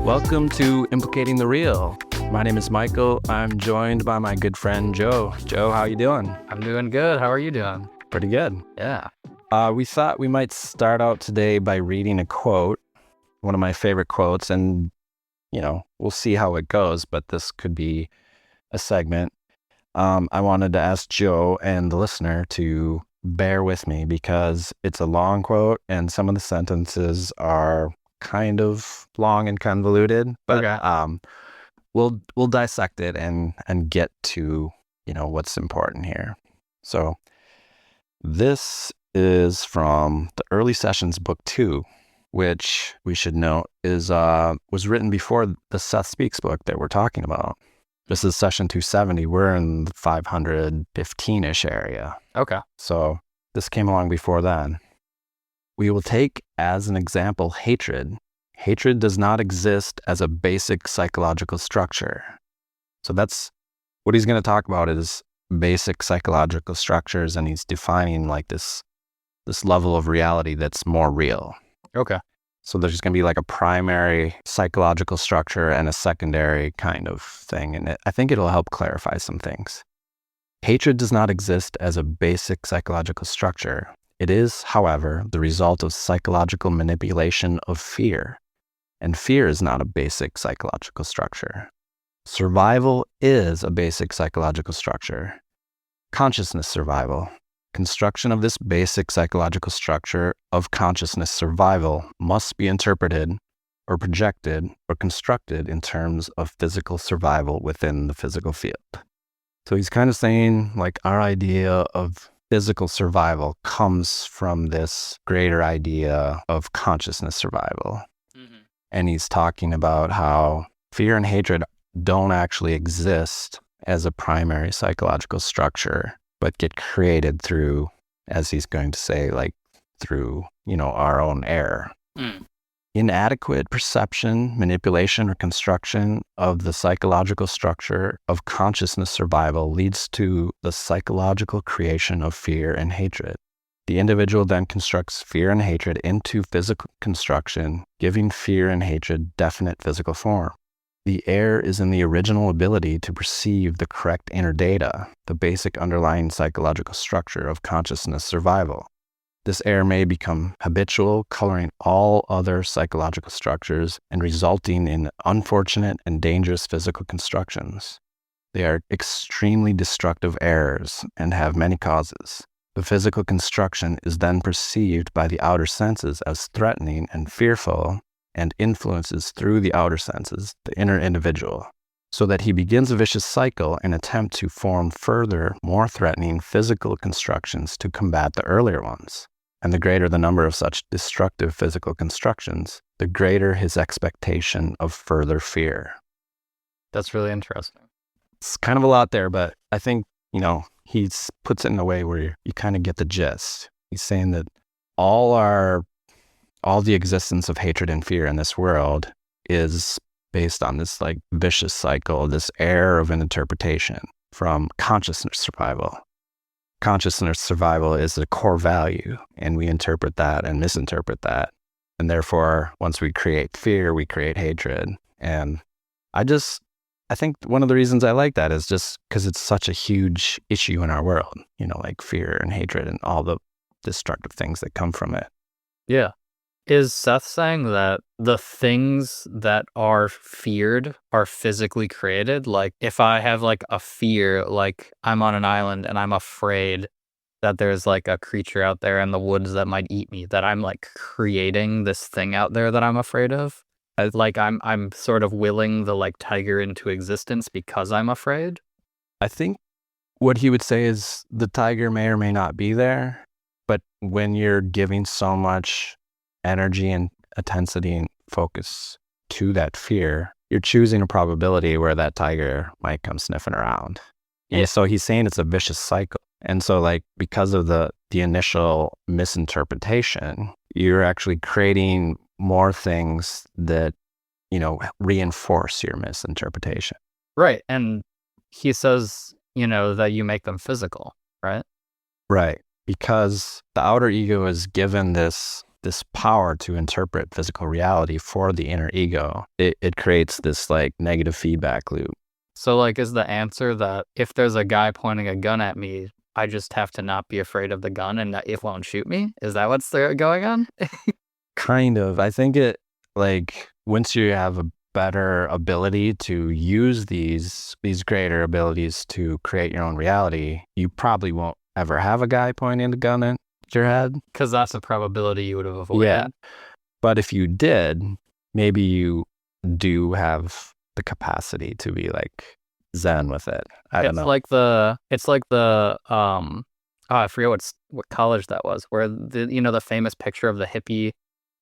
Welcome to Implicating the Real. My name is Michael. I'm joined by my good friend Joe. Joe, how you doing? I'm doing good. How are you doing? Pretty good. Yeah. We thought we might start out today by reading a quote, one of my favorite quotes, and, we'll see how it goes, but this could be a segment. I wanted to ask Joe and the listener to bear with me because it's a long quote and some of the sentences are kind of long and convoluted, but Okay. we'll dissect it and get to what's important here. So this is from the Early Sessions Book 2, which we should note is was written before the Seth Speaks book that we're talking about. This is session 270. We're in the 515-ish area. Okay. So this came along before then. We will take as an example hatred. Hatred does not exist as a basic psychological structure. So that's what he's going to talk about is basic psychological structures, and he's defining like this level of reality that's more real. Okay. So there's going to be like a primary psychological structure and a secondary kind of thing. And I think it'll help clarify some things. Hatred does not exist as a basic psychological structure. It is, however, the result of psychological manipulation of fear. And fear is not a basic psychological structure. Survival is a basic psychological structure. Consciousness survival. Construction of this basic psychological structure of consciousness survival must be interpreted or projected or constructed in terms of physical survival within the physical field. So he's kind of saying like our idea of physical survival comes from this greater idea of consciousness survival. Mm-hmm. And he's talking about how fear and hatred don't actually exist as a primary psychological structure, but get created through, as he's going to say, like through, our own error. Mm. Inadequate perception, manipulation, or construction of the psychological structure of consciousness survival leads to the psychological creation of fear and hatred. The individual then constructs fear and hatred into physical construction, giving fear and hatred definite physical form. The error is in the original ability to perceive the correct inner data, the basic underlying psychological structure of consciousness survival. This error may become habitual, coloring all other psychological structures and resulting in unfortunate and dangerous physical constructions. They are extremely destructive errors and have many causes. The physical construction is then perceived by the outer senses as threatening and fearful and influences through the outer senses the inner individual, so that he begins a vicious cycle and attempt to form further, more threatening physical constructions to combat the earlier ones. And the greater the number of such destructive physical constructions, the greater his expectation of further fear. That's really interesting. It's kind of a lot there, but I think, he puts it in a way where you kind of get the gist. He's saying that all the existence of hatred and fear in this world is based on this like vicious cycle, this error of an interpretation from consciousness survival. Consciousness survival is a core value, and we interpret that and misinterpret that. And therefore, once we create fear, we create hatred. And I think one of the reasons I like that is just because it's such a huge issue in our world, like fear and hatred and all the destructive things that come from it. Yeah. Is Seth saying that the things that are feared are physically created? Like if I have like a fear, like I'm on an island and I'm afraid that there's like a creature out there in the woods that might eat me, that I'm like creating this thing out there that I'm afraid of? Like I'm sort of willing the like tiger into existence because I'm afraid? I think what he would say is the tiger may or may not be there, but when you're giving so much energy and intensity and focus to that fear, you're choosing a probability where that tiger might come sniffing around. Yeah. And so he's saying it's a vicious cycle. And so like because of the initial misinterpretation, you're actually creating more things that, reinforce your misinterpretation. Right. And he says, that you make them physical, right? Right. Because the outer ego is given this this power to interpret physical reality for the inner ego, it creates this like negative feedback loop. So like, is the answer that if there's a guy pointing a gun at me, I just have to not be afraid of the gun and that it won't shoot me? Is that what's going on? Kind of. I think it, like, once you have a better ability to use these greater abilities to create your own reality, you probably won't ever have a guy pointing a gun at your head. Because that's a probability you would have avoided. Yeah. But if you did, maybe you do have the capacity to be like zen with it. I don't know. It's like the I forget what college that was, where the famous picture of the hippie,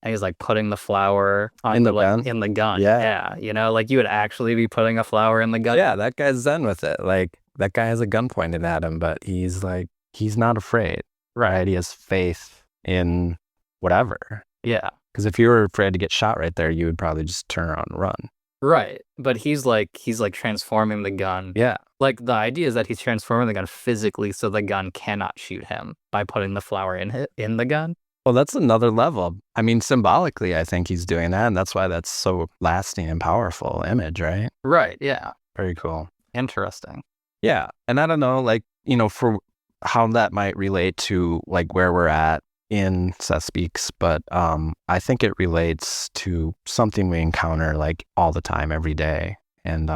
and he's like putting the flower on In the gun? in the gun. Yeah. Yeah, like you would actually be putting a flower in the gun. Yeah, that guy's zen with it. Like, that guy has a gun pointed at him, but he's not afraid, right? He has faith in whatever. Yeah. Because if you were afraid to get shot right there, you would probably just turn around and run. Right. But he's like transforming the gun. Yeah. Like, the idea is that he's transforming the gun physically so the gun cannot shoot him by putting the flower in the gun. Well, that's another level. I mean, symbolically, I think he's doing that, and that's why that's so lasting and powerful image, right? Right. Yeah. Very cool. Interesting. Yeah. And I don't know, like, for how that might relate to like where we're at in Seth Speaks, but I think it relates to something we encounter like all the time, every day. And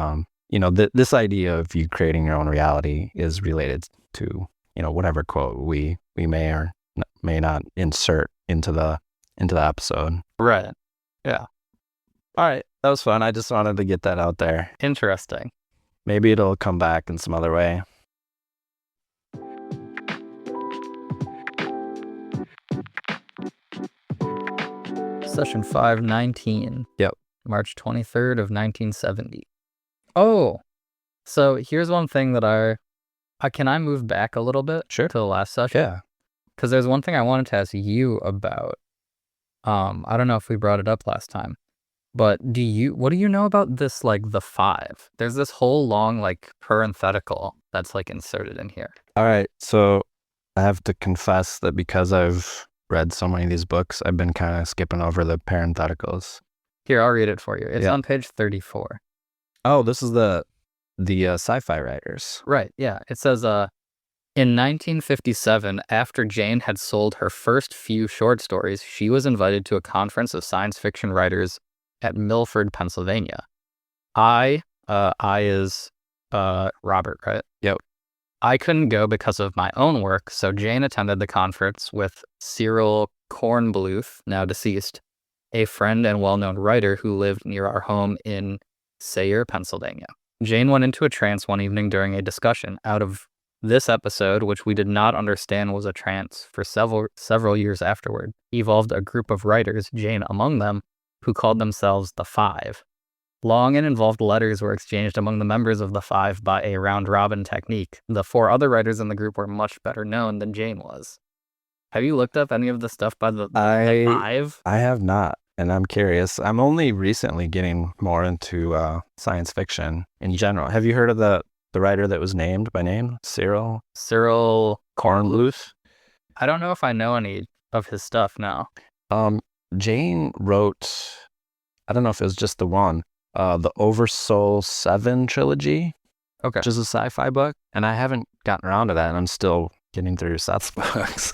this idea of you creating your own reality is related to whatever quote we may or may not insert into the episode. Right. Yeah. All right, that was fun. I just wanted to get that out there. Interesting. Maybe it'll come back in some other way. Session 519. Yep. March 23rd of 1970. Oh, so here's one thing that can I move back a little bit? Sure. To the last session? Yeah. Because there's one thing I wanted to ask you about. I don't know if we brought it up last time, but what do you know about this, like the 5? There's this whole long like parenthetical that's like inserted in here. All right, so I have to confess that because I've read so many of these books, I've been kind of skipping over the parentheticals. Here, I'll read it for you. It's on page 34. Oh, this is the sci-fi writers. Right, yeah. It says, in 1957, after Jane had sold her first few short stories, she was invited to a conference of science fiction writers at Milford, Pennsylvania. I is Robert, right? Yep. I couldn't go because of my own work, so Jane attended the conference with Cyril Kornbluth, now deceased, a friend and well-known writer who lived near our home in Sayre, Pennsylvania. Jane went into a trance one evening during a discussion. Out of this episode, which we did not understand was a trance for several years afterward, evolved a group of writers, Jane among them, who called themselves the 5. Long and involved letters were exchanged among the members of the 5 by a round-robin technique. The 4 other writers in the group were much better known than Jane was. Have you looked up any of the stuff by the 5? I have not, and I'm curious. I'm only recently getting more into science fiction in general. Have you heard of the writer that was named by name? Cyril Kornbluth? I don't know if I know any of his stuff now. Jane wrote, I don't know if it was just the one, the Oversoul 7 trilogy, okay, which is a sci-fi book, and I haven't gotten around to that, and I'm still getting through Seth's books,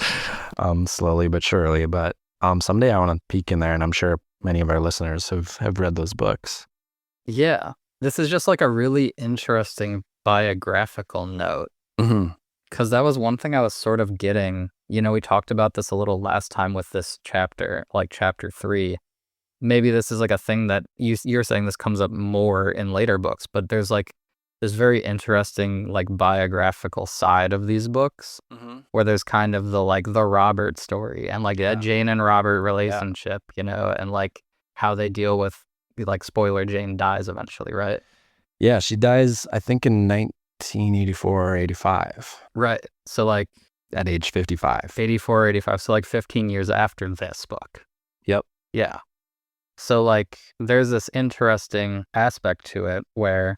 slowly but surely. But someday I want to peek in there, and I'm sure many of our listeners have read those books. Yeah, this is just like a really interesting biographical note, because that was one thing I was sort of getting. We talked about this a little last time with this chapter, like chapter 3. Maybe this is like a thing that you're saying this comes up more in later books, but there's like this very interesting like biographical side of these books, where there's kind of the Robert story and like that Jane and Robert relationship, and like how they deal with, like, spoiler, Jane dies eventually, right? Yeah, she dies, I think, in 1984 or 85. Right. So like at age 55. 84, 85. So like 15 years after this book. Yep. Yeah. So like there's this interesting aspect to it where,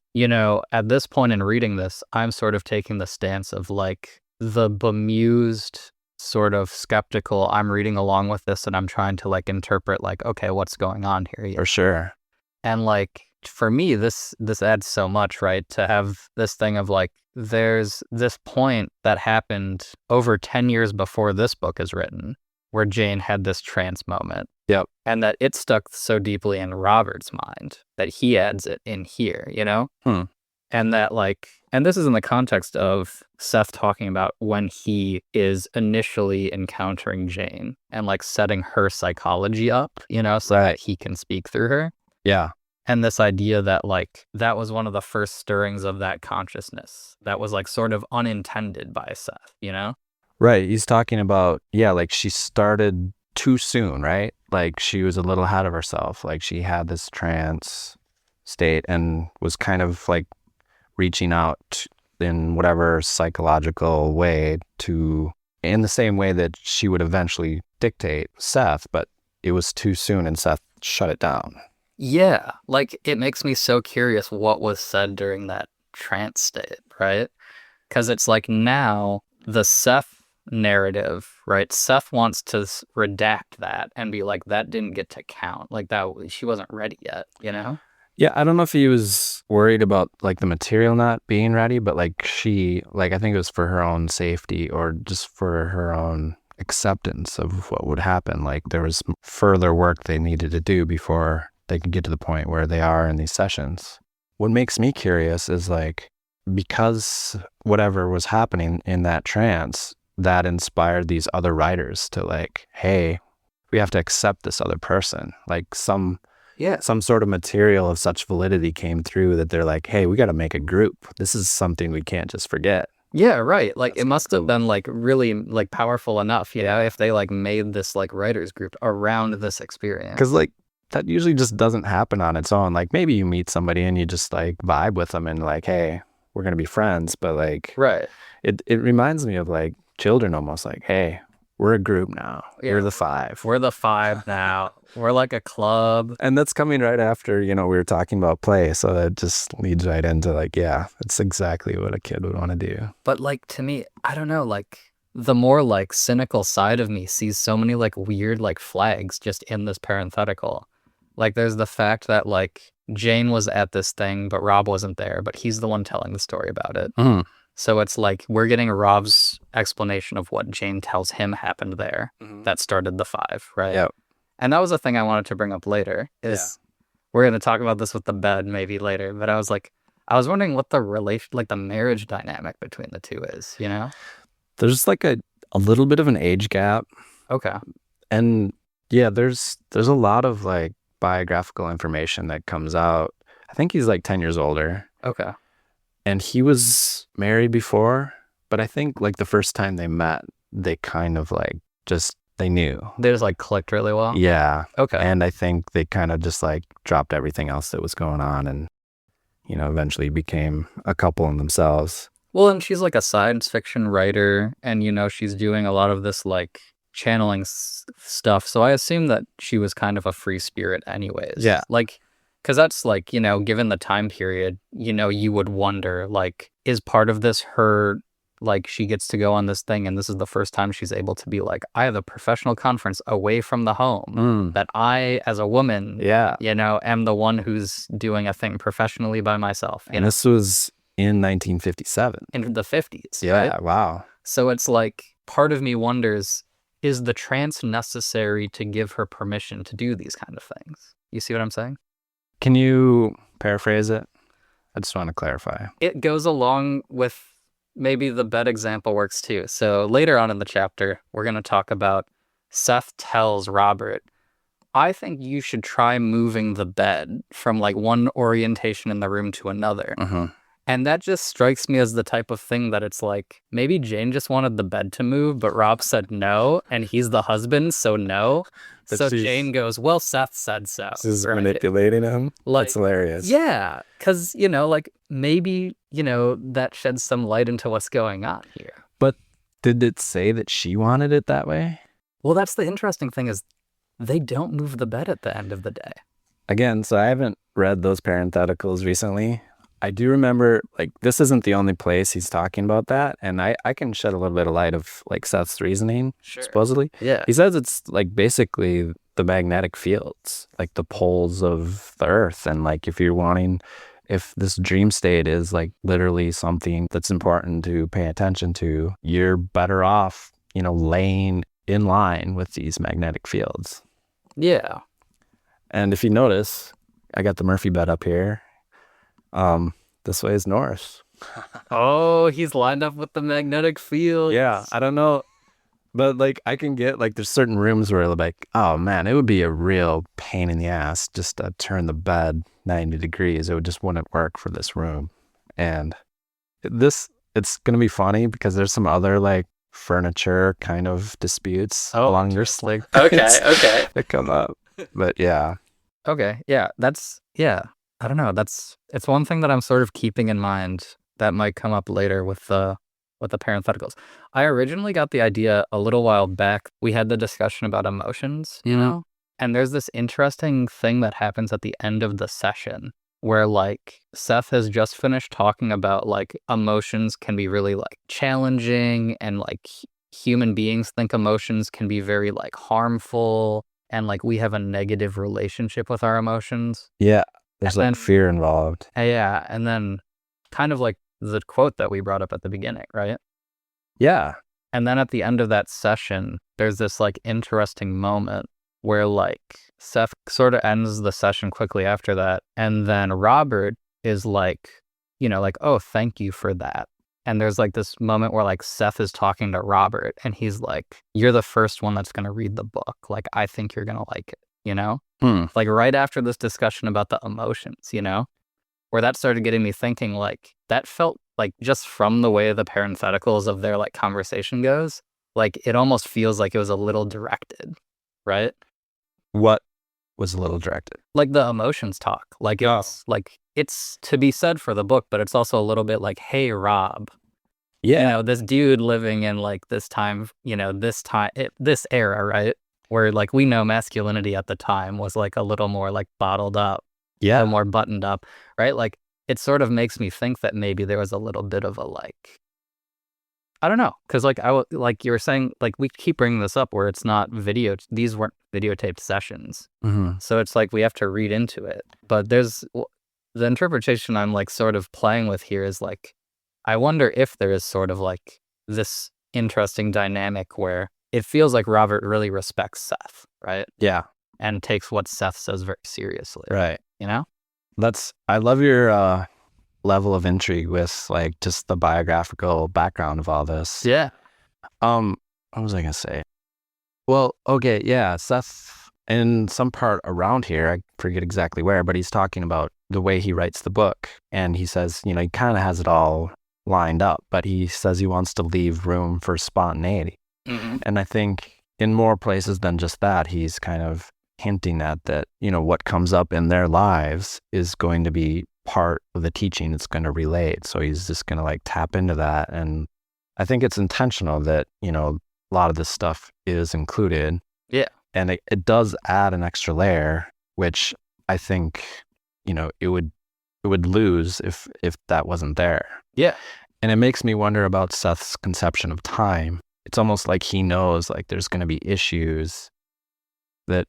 at this point in reading this, I'm sort of taking the stance of like the bemused sort of skeptical. I'm reading along with this and I'm trying to like interpret like, okay, what's going on here? For sure. And like, for me, this adds so much, right? To have this thing of like, there's this point that happened over 10 years before this book is written, where Jane had this trance moment. Yep. And that it stuck so deeply in Robert's mind that he adds it in here, you know? And that like, and this is in the context of Seth talking about when he is initially encountering Jane and like setting her psychology up, you know, so that he can speak through her. Yeah. And this idea that like, that was one of the first stirrings of that consciousness that was like sort of unintended by Seth, you know? Right. He's talking about, yeah, like she started too soon, right? Like she was a little ahead of herself. Like she had this trance state and was kind of like reaching out in whatever psychological way to, in the same way that she would eventually dictate Seth, but it was too soon and Seth shut it down. Yeah. Like it makes me so curious what was said during that trance state, right? Because it's like now the Seth narrative, right? Seth wants to redact that and be like, that didn't get to count. Like that, she wasn't ready yet, you know? Yeah, I don't know if he was worried about like the material not being ready, but like she, like I think it was for her own safety or just for her own acceptance of what would happen. Like there was further work they needed to do before they could get to the point where they are in these sessions. What makes me curious is like, because whatever was happening in that trance, that inspired these other writers to like, hey, we have to accept this other person. Like some sort of material of such validity came through that they're like, hey, we got to make a group. This is something we can't just forget. Yeah, right. Like it must have been like really like powerful enough, you know, if they like made this like writers group around this experience. Because like that usually just doesn't happen on its own. Like maybe you meet somebody and you just like vibe with them and like, hey, we're going to be friends. But like, right. It reminds me of like children almost like, hey, we're a group now. Yeah. We're the five. We're the five now. We're like a club. And that's coming right after, you know, we were talking about play. So that just leads right into like, yeah, it's exactly what a kid would want to do. But like to me, I don't know, like the more like cynical side of me sees so many like weird like flags just in this parenthetical. Like there's the fact that like Jane was at this thing, but Rob wasn't there, but he's the one telling the story about it. So it's like we're getting Rob's explanation of what Jane tells him happened there that started the five, right? Yep. And that was a thing I wanted to bring up later is we're going to talk about this with the bed maybe later, but I was wondering what the relation, like the marriage dynamic between the two is, you know? There's like a little bit of an age gap. Okay. And yeah, there's a lot of like biographical information that comes out. I think he's like 10 years older. Okay. And he was married before, but I think like the first time they met, they kind of like just, they knew. They just like clicked really well? Yeah. Okay. And I think they kind of just like dropped everything else that was going on and, you know, eventually became a couple in themselves. Well, and she's like a science fiction writer and, you know, she's doing a lot of this like channeling stuff. So I assume that she was kind of a free spirit anyways. Yeah. Like, because that's like, you know, given the time period, you know, you would wonder, like, is part of this her, like, she gets to go on this thing and this is the first time she's able to be like, I have a professional conference away from the home that I, as a woman, you know, am the one who's doing a thing professionally by myself. And this was in 1957. In the 50s. Yeah, right? wow. So it's like, part of me wonders, is the trance necessary to give her permission to do these kind of things? You see what I'm saying? Can you paraphrase it? I just want to clarify. It goes along with maybe the bed example works too. So later on in the chapter, we're going to talk about Seth tells Robert, I think you should try moving the bed from like one orientation in the room to another. And that just strikes me as the type of thing that it's like, maybe Jane just wanted the bed to move, but Rob said no, and he's the husband, so no. But so Jane goes, well, Seth said so. This is manipulating him? Like, that's hilarious. Yeah, because, you know, like maybe, you know, that sheds some light into what's going on here. But did it say that she wanted it that way? Well, that's the interesting thing is they don't move the bed at the end of the day. Again, so I haven't read those parentheticals recently. I do remember, like, this isn't the only place he's talking about that, and I can shed a little bit of light of, like, Seth's reasoning, supposedly. Yeah. He says it's, like, basically the magnetic fields, like the poles of the earth, and, like, if this dream state is, like, literally something that's important to pay attention to, you're better off, laying in line with these magnetic fields. Yeah. And if you notice, I got the Murphy bed up here. This way is north. Oh, he's lined up with the magnetic field. Yeah, I don't know, but like I can get like there's certain rooms where like, oh man, it would be a real pain in the ass just to turn the bed 90 degrees. It just wouldn't work for this room. And it's gonna be funny because there's some other like furniture kind of disputes along your sling. Okay. that come up. But yeah. Okay. Yeah. I don't know. It's one thing that I'm sort of keeping in mind that might come up later with the parentheticals. I originally got the idea a little while back. We had the discussion about emotions, and there's this interesting thing that happens at the end of the session where like Seth has just finished talking about like emotions can be really like challenging, and like human beings think emotions can be very like harmful, and like we have a negative relationship with our emotions. Yeah. There's like fear involved. Yeah. And then kind of like the quote that we brought up at the beginning, right? Yeah. And then at the end of that session, there's this like interesting moment where like Seth sort of ends the session quickly after that. And then Robert is like, like, oh, thank you for that. And there's like this moment where like Seth is talking to Robert and he's like, you're the first one that's going to read the book. Like, I think you're going to like it, Like right after this discussion about the emotions, where that started getting me thinking, like, that felt like just from the way the parentheticals of their like conversation goes, like it almost feels like it was a little directed, right? What was a little directed? Like the emotions talk. Like it's to be said for the book, but it's also a little bit like, hey, Rob, this dude living in like this time, this era, right? Where like we know masculinity at the time was like a little more like bottled up, a little more buttoned up, right? Like it sort of makes me think that maybe there was a little bit of a like, I don't know, because like like you were saying, like we keep bringing this up where it's not these weren't videotaped sessions, so it's like we have to read into it. But there's the interpretation I'm like sort of playing with here is like, I wonder if there is sort of like this interesting dynamic where it feels like Robert really respects Seth, right? Yeah. And takes what Seth says very seriously. Right. I love your level of intrigue with like just the biographical background of all this. Yeah. What was I gonna say? Well, okay, yeah, Seth in some part around here, I forget exactly where, but he's talking about the way he writes the book, and he says, he kind of has it all lined up, but he says he wants to leave room for spontaneity. And I think in more places than just that, he's kind of hinting at that, what comes up in their lives is going to be part of the teaching it's going to relate. So he's just going to like tap into that. And I think it's intentional that, a lot of this stuff is included. Yeah. And it does add an extra layer, which I think, it would lose if that wasn't there. Yeah. And it makes me wonder about Seth's conception of time. It's almost like he knows like there's going to be issues that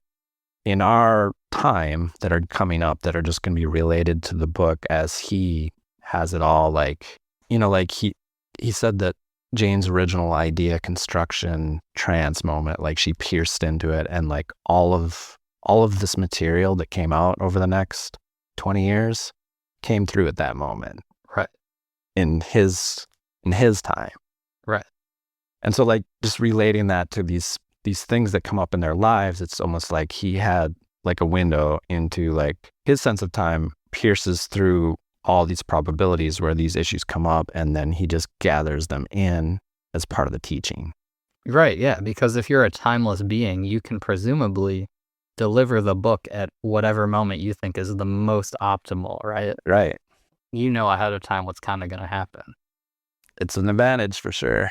in our time that are coming up that are just going to be related to the book as he has it all like, like he said that Jane's original idea construction trance moment, like she pierced into it, and like all of this material that came out over the next 20 years came through at that moment. Right. In his time. Right. And so like just relating that to these things that come up in their lives, it's almost like he had like a window into like his sense of time pierces through all these probabilities where these issues come up, and then he just gathers them in as part of the teaching. Right, yeah, because if you're a timeless being, you can presumably deliver the book at whatever moment you think is the most optimal, right? Right. You know ahead of time what's kind of going to happen. It's an advantage for sure.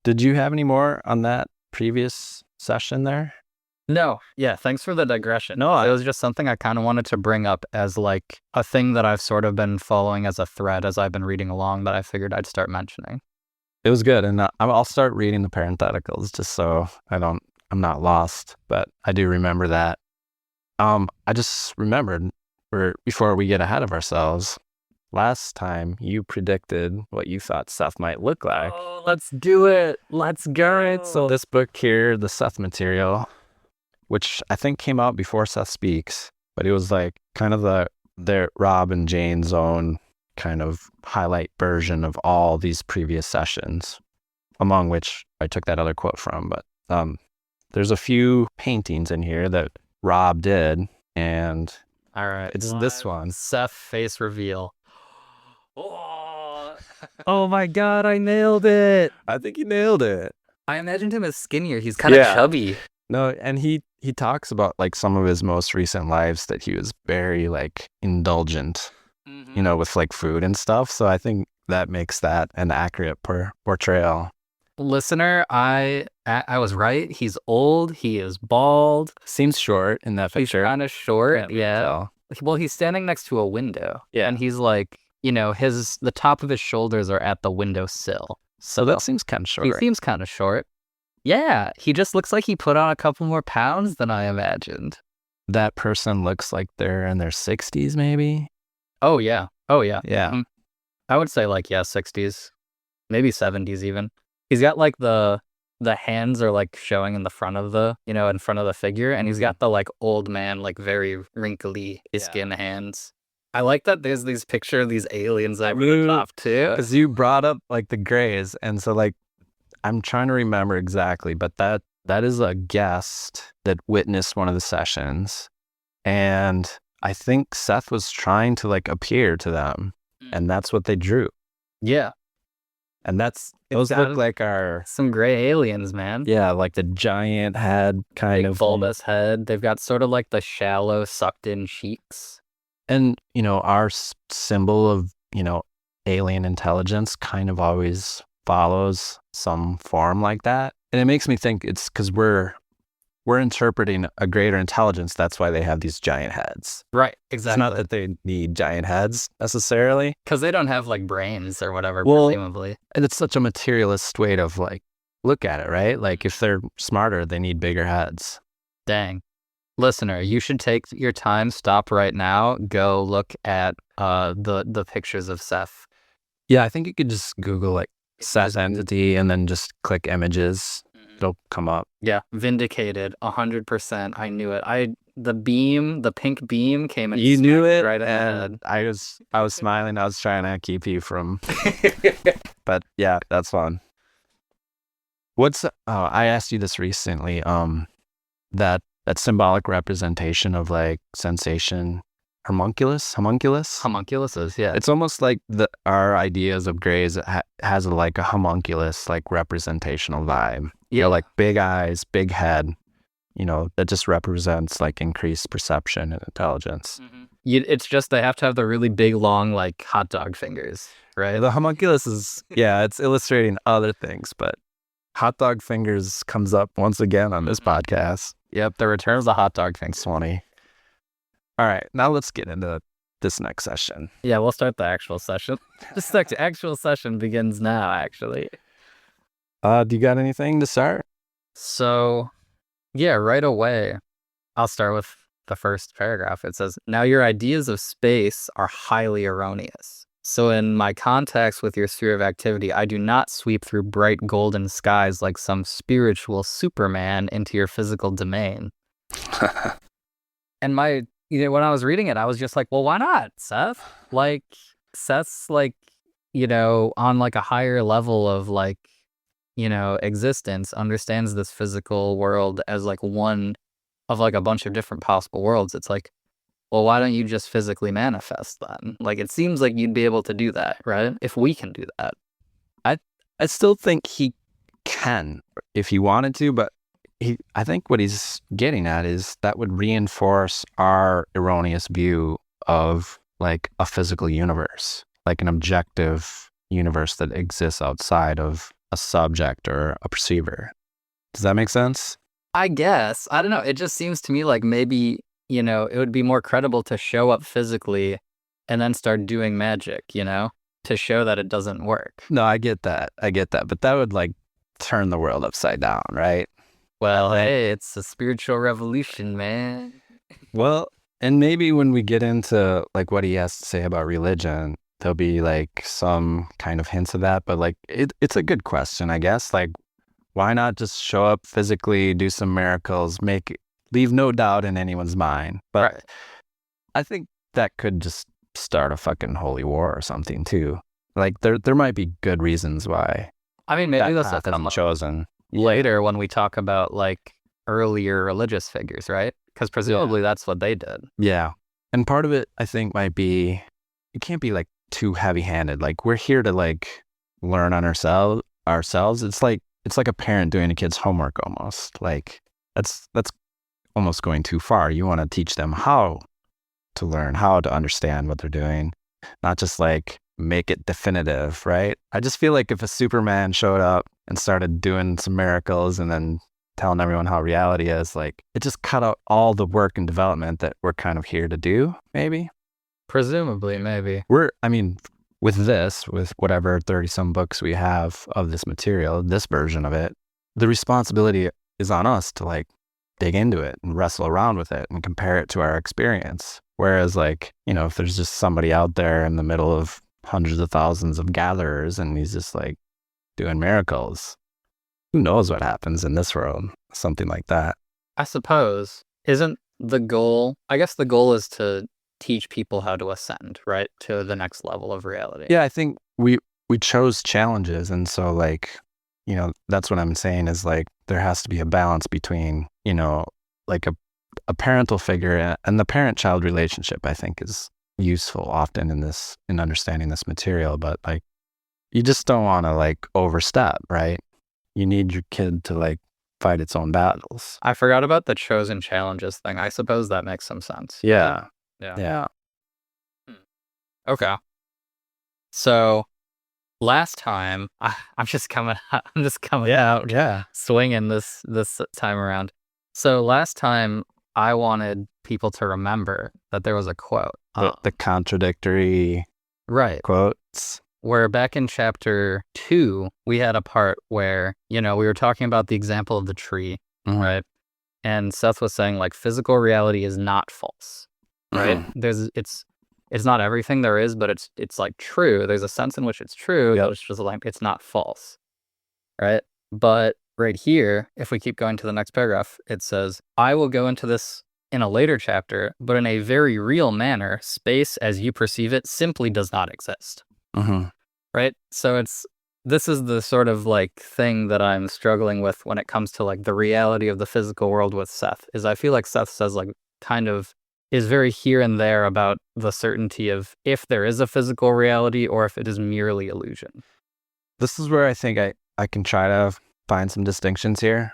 Did you have any more on that previous session there? No, yeah, thanks for the digression. No, it was just something I kind of wanted to bring up as like a thing that I've sort of been following as a thread as I've been reading along that I figured I'd start mentioning. It was good, and I'll start reading the parentheticals just so I'm not lost. But I do remember that. I just remembered before we get ahead of ourselves. Last time you predicted what you thought Seth might look like. Oh, let's do it. Let's go. So this book here, the Seth material, which I think came out before Seth Speaks, but it was like kind of their Rob and Jane's own kind of highlight version of all these previous sessions, among which I took that other quote from. But there's a few paintings in here that Rob did, and all right, it's this one. Seth face reveal. Oh my God, I nailed it. I think he nailed it. I imagined him as skinnier. He's kind of chubby. No, and he talks about like some of his most recent lives that he was very like indulgent, with like food and stuff. So I think that makes that an accurate portrayal. Listener, I was right. He's old. He is bald. Seems short in that picture. He's kind of short. Yeah. Well, he's standing next to a window. Yeah. And he's like, the top of his shoulders are at the windowsill. So that seems kind of short. He seems kind of short. Yeah. He just looks like he put on a couple more pounds than I imagined. That person looks like they're in their 60s, maybe. Oh, yeah. Yeah. Mm-hmm. I would say 60s, maybe 70s even. He's got like the hands are like showing in the front of in front of the figure, and he's got the like old man, like very wrinkly skin hands. I like that there's these picture of these aliens that really top too. Because you brought up like the grays, and so like I'm trying to remember exactly, but that is a guest that witnessed one of the sessions, and I think Seth was trying to like appear to them, and that's what they drew. Yeah. And those look like some gray aliens, man. Yeah, like the giant head, kind of bulbous head. They've got sort of like the shallow, sucked in cheeks. And our symbol of alien intelligence kind of always follows some form like that, and it makes me think it's because we're interpreting a greater intelligence. That's why they have these giant heads. Right, exactly. It's not that they need giant heads necessarily. Because they don't have like brains or whatever, presumably. And it's such a materialist way to like look at it, right? Like if they're smarter, they need bigger heads. Dang. Listener, you should take your time, stop right now, go look at the pictures of Seth. Yeah, I think you could just Google like Seth entity and then just click images. It'll come up. Yeah, vindicated, 100%. I knew it. The pink beam came in. You knew it, right ahead. I was smiling. I was trying to keep you from. But yeah, that's fun. I asked you this recently. That symbolic representation of like sensation, homunculus, yeah. It's almost like our ideas of grays has like a homunculus like representational vibe. Yeah, like big eyes, big head. That just represents like increased perception and intelligence. Mm-hmm. It's just they have to have the really big, long, like hot dog fingers, right? The homunculus is it's illustrating other things, but hot dog fingers comes up once again on this podcast. Yep, the return of the hot dog thing. 20. All right, now let's get into this next session. Yeah, we'll start the actual session. This actual session begins now, actually. Do you got anything to start? So, yeah, right away, I'll start with the first paragraph. It says, "Now your ideas of space are highly erroneous. So in my contacts with your sphere of activity, I do not sweep through bright golden skies like some spiritual Superman into your physical domain." And when I was reading it, I was just like, well, why not, Seth? Like, Seth's like, on like a higher level of like, existence, understands this physical world as like one of like a bunch of different possible worlds. It's like, well, why don't you just physically manifest then? Like, it seems like you'd be able to do that, right? If we can do that. I still think he can if he wanted to, but I think what he's getting at is that would reinforce our erroneous view of like a physical universe, like an objective universe that exists outside of a subject or a perceiver. Does that make sense? I guess. I don't know. It just seems to me like maybe, it would be more credible to show up physically and then start doing magic, to show that it doesn't work. No, I get that. But that would like turn the world upside down, right? Well, hey, it's a spiritual revolution, man. Well, and maybe when we get into like what he has to say about religion, there'll be like some kind of hints of that. But like it's a good question, I guess. Like, why not just show up physically, do some miracles, leave no doubt in anyone's mind? But Right. I think that could just start a fucking holy war or something too. Like there might be good reasons why I mean, maybe that that's path a isn't chosen. later when we talk about like earlier religious figures, right? Because presumably that's what they did. Yeah. And part of it, I think, might be, it can't be like too heavy-handed. Like we're here to like learn on ourselves. It's like a parent doing a kid's homework almost. Like that's almost going too far. You want to teach them how to learn, how to understand what they're doing, not just like make it definitive, right? I just feel like if a Superman showed up and started doing some miracles and then telling everyone how reality is, like it just cut out all the work and development that we're kind of here to do, maybe. Presumably, maybe. With whatever 30 some books we have of this material, this version of it, the responsibility is on us to like dig into it and wrestle around with it and compare it to our experience. Whereas like, if there's just somebody out there in the middle of hundreds of thousands of gatherers and he's just like doing miracles, who knows what happens in this world? Something like that. I suppose. Isn't the goal, I guess the goal is to teach people how to ascend, right? To the next level of reality. Yeah, I think we chose challenges. And so like, that's what I'm saying is like, there has to be a balance between, like a parental figure and the parent-child relationship, I think is useful often in understanding this material. But like, you just don't want to like overstep, right? You need your kid to like fight its own battles. I forgot about the chosen challenges thing. I suppose that makes some sense. Yeah. Yeah. Okay. So last time, I'm just coming out, Yeah. swinging this time around. So last time I wanted people to remember that there was a quote. The contradictory Right. quotes. Where back in chapter 2, we had a part where, we were talking about the example of the tree, right? And Seth was saying like physical reality is not false, right? It's not everything there is, but it's like true. There's a sense in which it's true. Yep. It's just like it's not false, right? But right here, if we keep going to the next paragraph, it says, I will go into this in a later chapter, but in a very real manner, space as you perceive it simply does not exist. Right? So this is the sort of like thing that I'm struggling with when it comes to like the reality of the physical world with Seth, is I feel like Seth says like kind of is very here and there about the certainty of if there is a physical reality or if it is merely illusion. This is where I think I can try to find some distinctions here.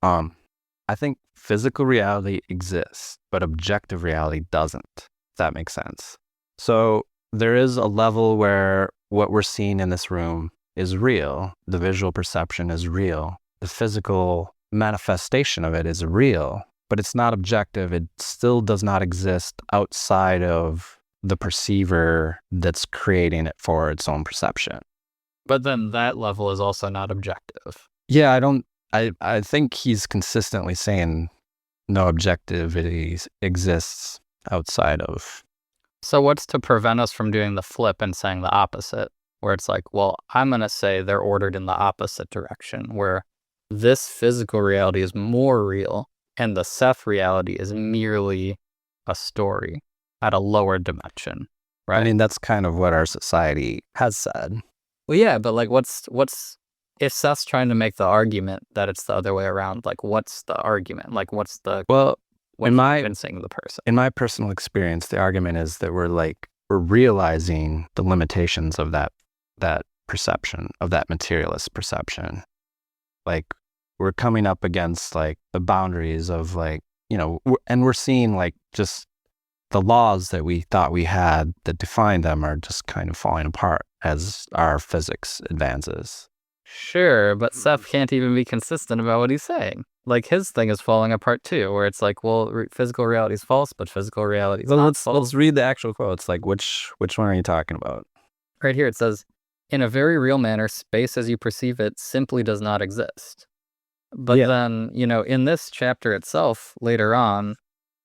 I think physical reality exists, but objective reality doesn't, if that makes sense. So there is a level where what we're seeing in this room is real. The visual perception is real. The physical manifestation of it is real, but it's not objective. It still does not exist outside of the perceiver that's creating it for its own perception. But then that level is also not objective. Yeah, I think he's consistently saying no objectivity exists outside of. So what's to prevent us from doing the flip and saying the opposite, where it's like, well, I'm going to say they're ordered in the opposite direction, where this physical reality is more real and the Seth reality is merely a story at a lower dimension, right? I mean, that's kind of what our society has said. Well, yeah, but like what's if Seth's trying to make the argument that it's the other way around, like what's the argument? Like what's convincing the person? In my personal experience, the argument is that we're realizing the limitations of that perception, of that materialist perception. Like we're coming up against like the boundaries of like, and we're seeing like just the laws that we thought we had that defined them are just kind of falling apart as our physics advances. Sure, but Seth can't even be consistent about what he's saying. Like, his thing is falling apart too, where it's like, well, physical reality is false, but physical reality is not false. Let's read the actual quotes. Like, which one are you talking about? Right here it says, in a very real manner, space as you perceive it simply does not exist. But then, in this chapter itself, later on,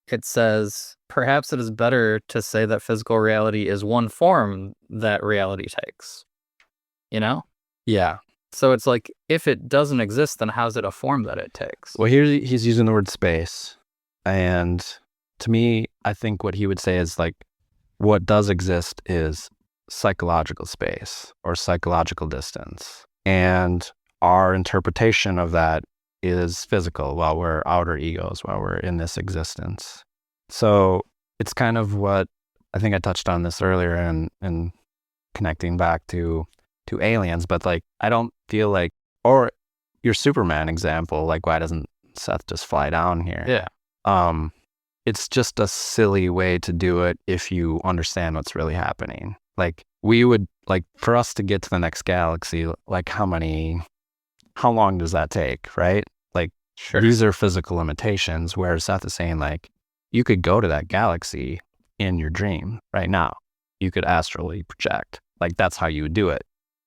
it says, perhaps it is better to say that physical reality is one form that reality takes. Yeah. So it's like, if it doesn't exist, then how's it a form that it takes? Well, here he's using the word space. And to me, I think what he would say is like, what does exist is psychological space or psychological distance. And our interpretation of that is physical while we're outer egos, while we're in this existence. So it's kind of what I think I touched on this earlier and connecting back to aliens, but like, I don't feel like, or your Superman example, like, why doesn't Seth just fly down here? Yeah. It's just a silly way to do it if you understand what's really happening. Like, we would, like, for us to get to the next galaxy, like, how long does that take, right? Like, Sure. These are physical limitations, where Seth is saying, like, you could go to that galaxy in your dream right now. You could astrally project. Like, that's how you would do it.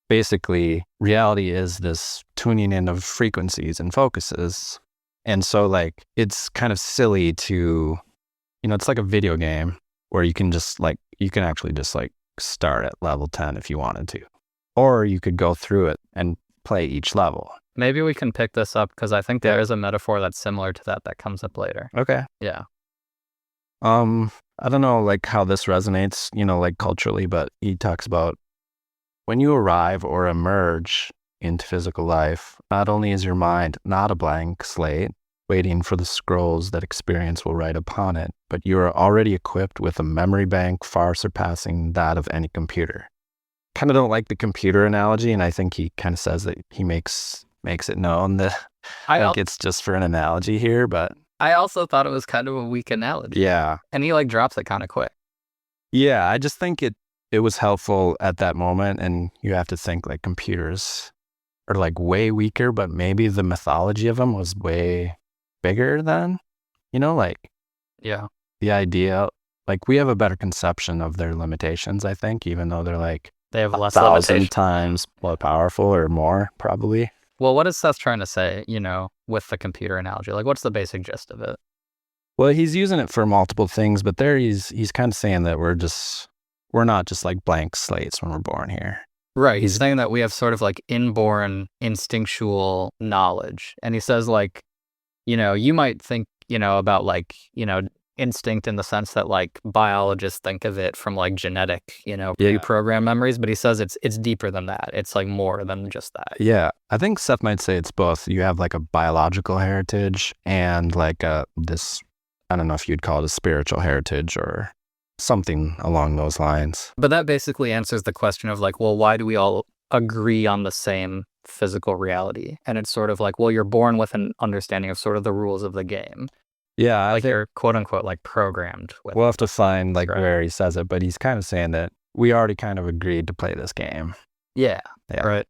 Basically, reality is this tuning in of frequencies and focuses. And so, like, it's kind of silly to, it's like a video game where you can actually just like start at level 10 if you wanted to. Or you could go through it and play each level. Maybe we can pick this up because I think there is a metaphor that's similar to that comes up later. Okay. Yeah. I don't know, like, how this resonates, like, culturally, but he talks about when you arrive or emerge into physical life, not only is your mind not a blank slate waiting for the scrolls that experience will write upon it, but you are already equipped with a memory bank far surpassing that of any computer. Kind of don't like the computer analogy, and I think he kind of says that he makes it known that it's just for an analogy here, but I also thought it was kind of a weak analogy. Yeah. And he like drops it kind of quick. Yeah, I just think it was helpful at that moment, and you have to think like computers are like way weaker, but maybe the mythology of them was way bigger then, like, yeah, the idea, like, we have a better conception of their limitations, I think, even though they're like they have less 1,000 times more powerful or more, probably. Well, what is Seth trying to say, with the computer analogy? Like, what's the basic gist of it? Well, he's using it for multiple things, but there he's kind of saying that we're not just like blank slates when we're born here. Right. He's saying that we have sort of like inborn instinctual knowledge. And he says, like, you might think, about like, instinct in the sense that like biologists think of it from like genetic, pre-programmed memories, but he says it's deeper than that. It's like more than just that. Yeah. I think Seth might say it's both. You have like a biological heritage and like this, I don't know if you'd call it a spiritual heritage or something along those lines. But that basically answers the question of like, well, why do we all agree on the same physical reality? And it's sort of like, well, you're born with an understanding of sort of the rules of the game. Yeah, like you're quote unquote like programmed with. We'll have to find like where he says it, but he's kind of saying that we already kind of agreed to play this game. Yeah. Right. It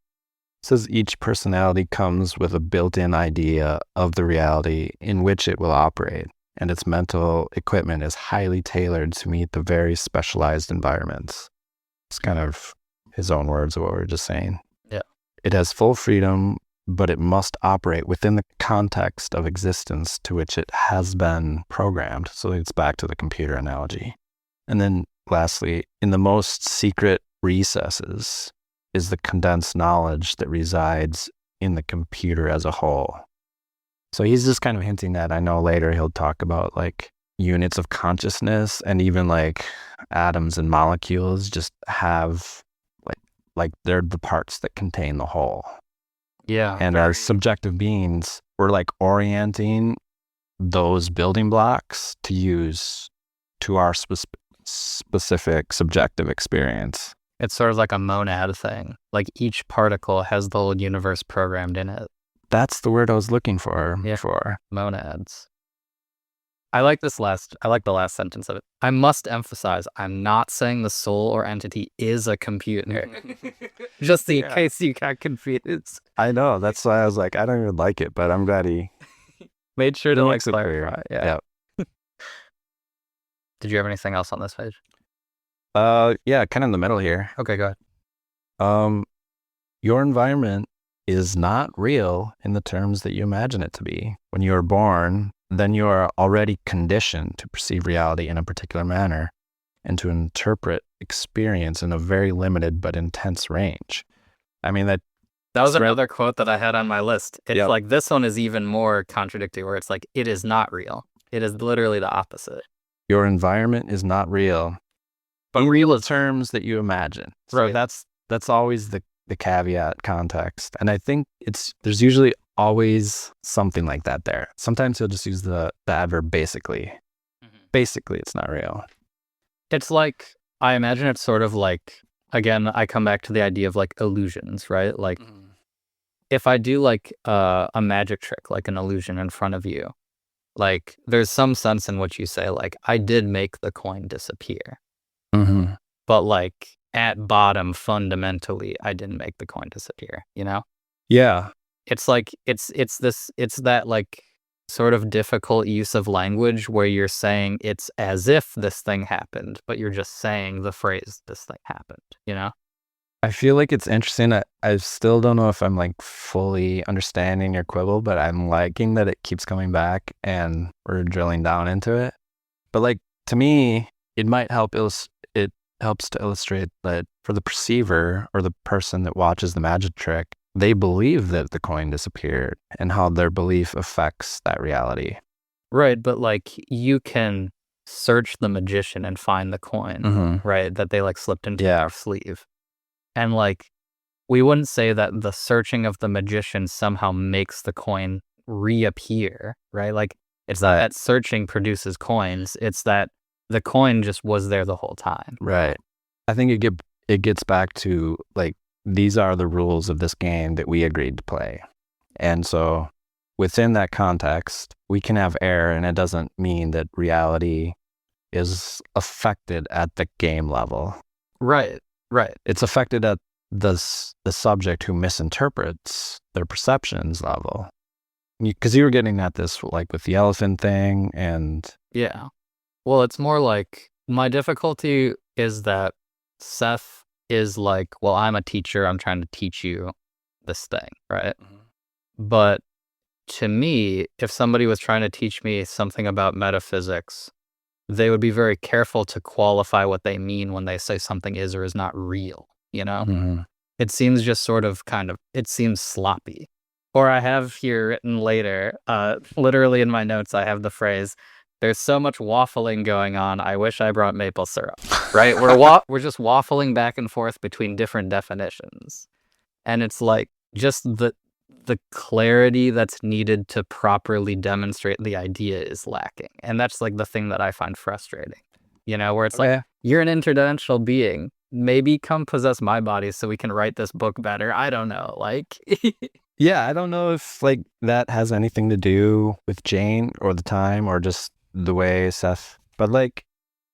says each personality comes with a built-in idea of the reality in which it will operate, and its mental equipment is highly tailored to meet the very specialized environments. It's kind of his own words of what we were just saying. Yeah. It has full freedom, but it must operate within the context of existence to which it has been programmed. So it's back to the computer analogy. And then lastly, in the most secret recesses is the condensed knowledge that resides in the computer as a whole. So he's just kind of hinting that. I know later he'll talk about like units of consciousness, and even like atoms and molecules just have like they're the parts that contain the whole. Yeah. And as subjective beings, we're like orienting those building blocks to use to our specific subjective experience. It's sort of like a monad thing. Like each particle has the whole universe programmed in it. That's the word I was looking for. Yeah. Monads. I like the last sentence of it. I must emphasize, I'm not saying the soul or entity is a computer. Just in case you got confused. I know. That's why I was like, I don't even like it, but I'm glad he made sure to like makes it clear. clarify. Yeah. Did you have anything else on this page? Yeah, kind of in the middle here. Okay, go ahead. Your environment is not real in the terms that you imagine it to be. When you are born, then you are already conditioned to perceive reality in a particular manner and to interpret experience in a very limited but intense range. I mean, that was another quote that I had on my list. It's like, this one is even more contradictory, where it's like, it is not real. It is literally the opposite. Your environment is not real, but in real terms that you imagine. So that's always the caveat context. And I think there's usually always something like that there. Sometimes he'll just use the adverb basically. Mm-hmm. Basically, it's not real. It's like, I imagine it's sort of like, again, I come back to the idea of like illusions, right? Like, if I do like a magic trick, like an illusion in front of you, like there's some sense in which you say like, I did make the coin disappear. Mm-hmm. But like at bottom, fundamentally, I didn't make the coin disappear, you know? Yeah. It's like, it's that like sort of difficult use of language where you're saying it's as if this thing happened, but you're just saying the phrase, this thing happened, you know? I feel like it's interesting. I still don't know if I'm like fully understanding your quibble, but I'm liking that it keeps coming back and we're drilling down into it. But like, to me, it might help it helps to illustrate that for the perceiver or the person that watches the magic trick, they believe that the coin disappeared and how their belief affects that reality. Right, but like you can search the magician and find the coin, right, that they like slipped into their sleeve. And like, we wouldn't say that the searching of the magician somehow makes the coin reappear, right? Like, it's not that searching produces coins. It's that the coin just was there the whole time. Right. I think it gets back to like, these are the rules of this game that we agreed to play. And so within that context, we can have error, and it doesn't mean that reality is affected at the game level. Right. Right. It's affected at the subject who misinterprets their perceptions level. Because you were getting at this like with the elephant thing and... Yeah. Well, it's more like my difficulty is that Seth is like, well, I'm a teacher. I'm trying to teach you this thing, right? Mm-hmm. But to me, if somebody was trying to teach me something about metaphysics, they would be very careful to qualify what they mean when they say something is or is not real, you know? Mm-hmm. It seems just sort of it seems sloppy. Or I have here written later, literally in my notes, I have the phrase, there's so much waffling going on, I wish I brought maple syrup, right? We're just waffling back and forth between different definitions. And it's like just the clarity that's needed to properly demonstrate the idea is lacking. And that's like the thing that I find frustrating, you know, where it's like, you're an interdimensional being. Maybe come possess my body so we can write this book better. I don't know. Like, yeah, I don't know if like that has anything to do with Jane or the time or just the way Seth, but like,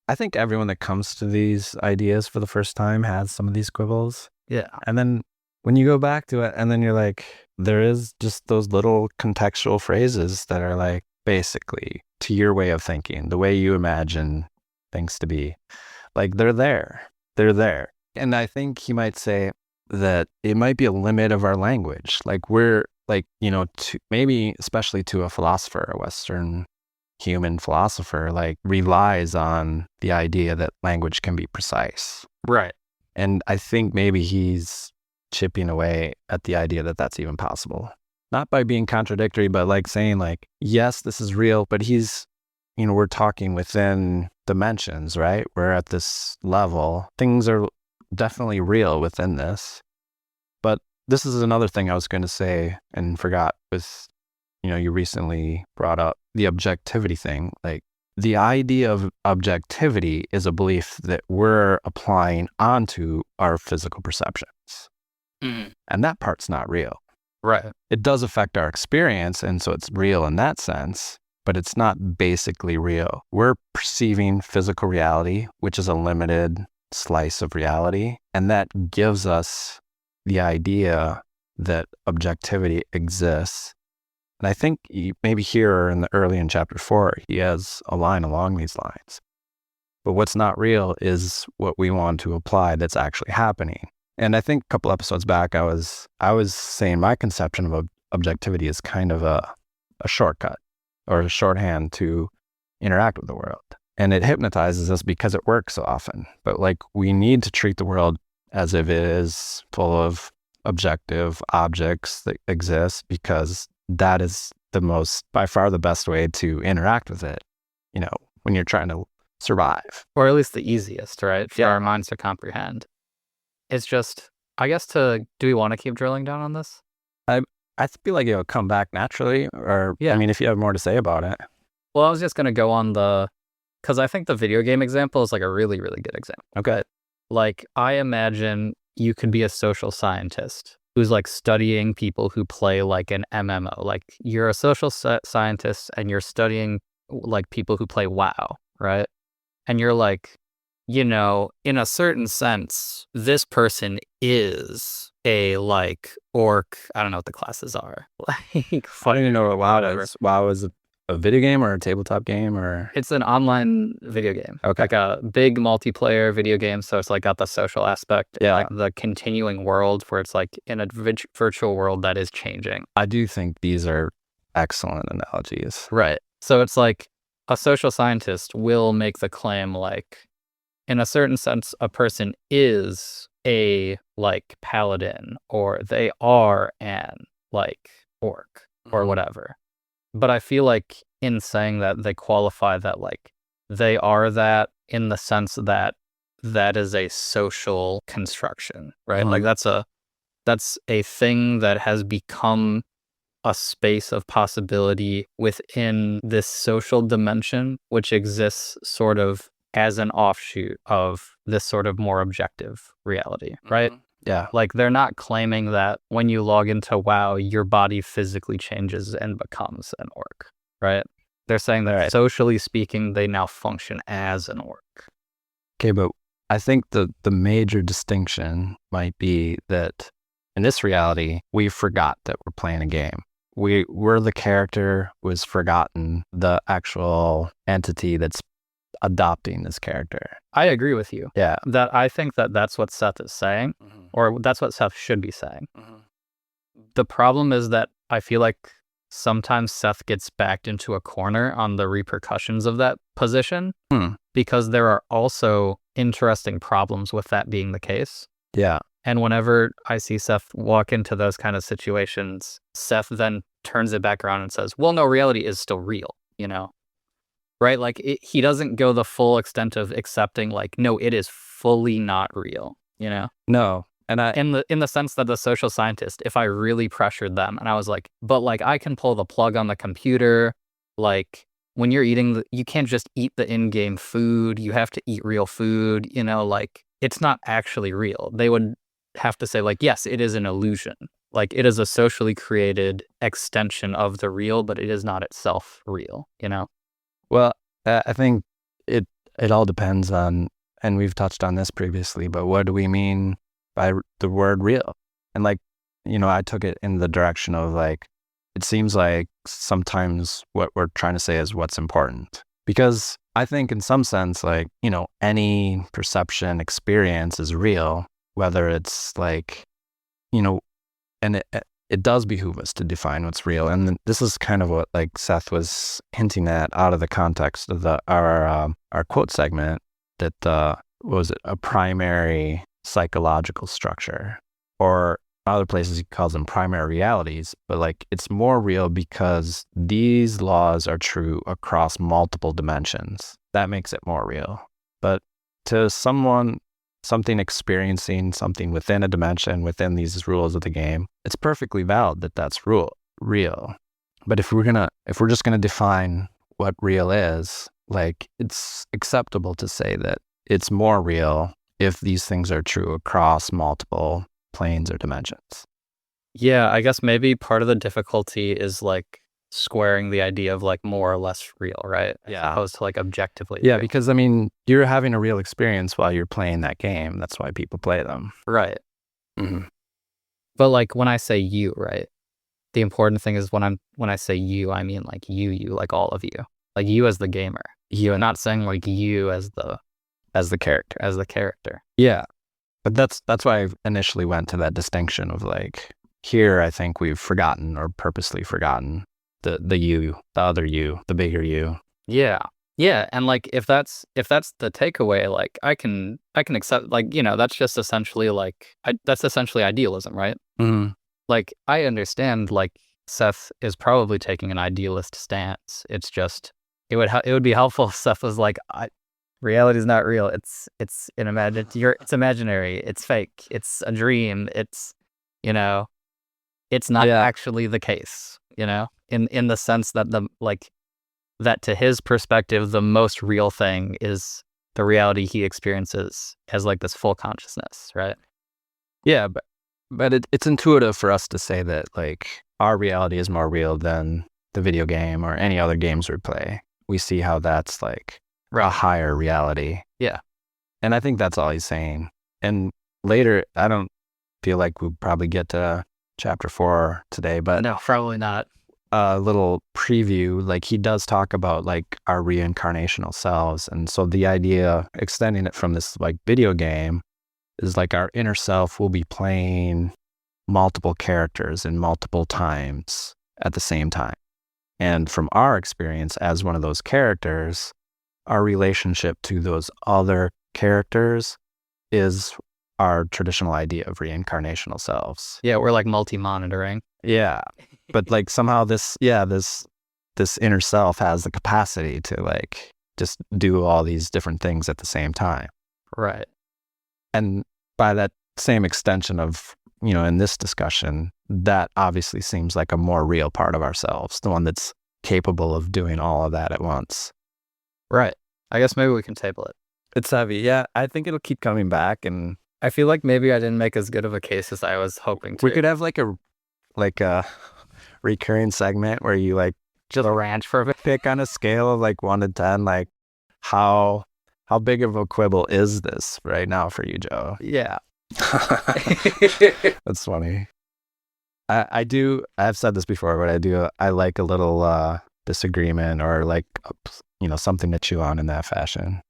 I think everyone that comes to these ideas for the first time has some of these quibbles. Yeah. And then when you go back to it, and then you're like, there is just those little contextual phrases that are like, basically, to your way of thinking, the way you imagine things to be. Like, they're there. They're there. And I think he might say that it might be a limit of our language. Like, we're like, you know, maybe especially to a philosopher, a Western human philosopher, like relies on the idea that language can be precise. Right. And I think maybe he's chipping away at the idea that that's even possible. Not by being contradictory, but like saying like, yes, this is real, but he's, you know, we're talking within dimensions, right? We're at this level. Things are definitely real within this. But this is another thing I was going to say and forgot with, you know, you recently brought up the objectivity thing. Like, the idea of objectivity is a belief that we're applying onto our physical perceptions. Mm. And that part's not real. Right. It does affect our experience, and so it's real in that sense. but it's not basically real. We're perceiving physical reality, which is a limited slice of reality, and that gives us the idea that objectivity exists. And I think maybe here in the early in chapter 4, he has a line along these lines. But what's not real is what we want to apply that's actually happening. And I think a couple episodes back, I was saying my conception of objectivity is kind of a shortcut or a shorthand to interact with the world. And it hypnotizes us because it works so often. But like, we need to treat the world as if it is full of objective objects that exist, because that is by far the best way to interact with it, when you're trying to survive. Or at least the easiest, right? For our minds to comprehend. It's just, I guess do we want to keep drilling down on this? I feel like it'll come back naturally, or, yeah. I mean, if you have more to say about it. Well, I was just going to go on because I think the video game example is like a really, really good example. Okay. Like, I imagine you could be a social scientist who's like studying people who play like an MMO. Like, you're a social scientist and you're studying like people who play WoW, right? And you're like, in a certain sense, this person is a like orc. I don't know what the classes are. I don't even know what WoW is. WoW is a video game or a tabletop game, or it's an online video game. Okay. Like a big multiplayer video game. So it's like got the social aspect, like the continuing world where it's like in a virtual world that is changing. I do think these are excellent analogies. Right. So it's like a social scientist will make the claim like, in a certain sense, a person is a like paladin, or they are an like orc or whatever. But I feel like in saying that, they qualify that like they are that in the sense that that is a social construction, right? Like that's a thing that has become a space of possibility within this social dimension, which exists sort of as an offshoot of this sort of more objective reality, right? Yeah. Like, they're not claiming that when you log into WoW, your body physically changes and becomes an orc, right? They're saying that socially speaking, they now function as an orc. Okay, but I think the major distinction might be that in this reality, we forgot that we're playing a game. We're the character who has forgotten the actual entity that's adopting this character. I agree with you. Yeah. That I think that that's what Seth is saying, or that's what Seth should be saying. The problem is that I feel like sometimes Seth gets backed into a corner on the repercussions of that position, because there are also interesting problems with that being the case. Yeah. And whenever I see Seth walk into those kind of situations, Seth then turns it back around and says, well, no, reality is still real, right? Like, he doesn't go the full extent of accepting like, no, it is fully not real, No. And in the sense that the social scientist, if I really pressured them and I was like, but like, I can pull the plug on the computer, like when you're eating, you can't just eat the in-game food, you have to eat real food, like it's not actually real. They would have to say like, yes, it is an illusion. Like, it is a socially created extension of the real, but it is not itself real, Well, I think it all depends on, and we've touched on this previously, but what do we mean by the word real? And like, I took it in the direction of like, it seems like sometimes what we're trying to say is what's important. Because I think in some sense, like, any perception experience is real, whether it's like, and it does behoove us to define what's real. And this is kind of what like Seth was hinting at out of the context of our quote segment, that was it a primary psychological structure, or other places he calls them primary realities, but like it's more real because these laws are true across multiple dimensions. That makes it more real. But to something experiencing something within a dimension, within these rules of the game, it's perfectly valid that that's real. But if we're just gonna define what real is, like, it's acceptable to say that it's more real if these things are true across multiple planes or dimensions. Yeah, I guess maybe part of the difficulty is like squaring the idea of like more or less real, right? Yeah. As opposed to like objectively. Yeah, real. because I mean, you're having a real experience while you're playing that game. That's why people play them. Right. Mm-hmm. But like when I say you, right? The important thing is when I say you, I mean like you, like all of you. Like you as the gamer. You, not saying like you as the character. Yeah. But that's why I initially went to that distinction of like, here I think we've forgotten or purposely forgotten the you, the other you, the bigger you. Yeah. Yeah, and like if that's the takeaway, like I can accept, like, you know, that's just essentially like that's essentially idealism, right? Mm-hmm. Like I understand like Seth is probably taking an idealist stance. It's just it would be helpful if Seth was like, reality is not real. It's it's imaginary. It's fake. It's a dream. It's, you know, it's not actually the case, you know, in the sense that that to his perspective, the most real thing is the reality he experiences as like this full consciousness, right? Yeah, but it's intuitive for us to say that like our reality is more real than the video game or any other games we play. We see how that's like a higher reality. Yeah. And I think that's all he's saying. And later, I don't feel like we'll probably get to chapter 4 today, but no, probably not. A little preview, like he does talk about like our reincarnational selves. And so the idea, extending it from this like video game, is like our inner self will be playing multiple characters in multiple times at the same time. And from our experience as one of those characters, our relationship to those other characters is our traditional idea of reincarnational selves. Yeah, we're like multi-monitoring. Yeah. But like somehow this inner self has the capacity to like just do all these different things at the same time. Right. And by that same extension of, you know, in this discussion, that obviously seems like a more real part of ourselves, the one that's capable of doing all of that at once. Right. I guess maybe we can table it. It's heavy. Yeah. I think it'll keep coming back, and I feel like maybe I didn't make as good of a case as I was hoping to. We could have like a recurring segment where you like just rant for a bit. Pick on a scale of like 1 to 10, like how big of a quibble is this right now for you, Joe? Yeah. That's funny. I've said this before, but I like a little disagreement or like, you know, something to chew on in that fashion.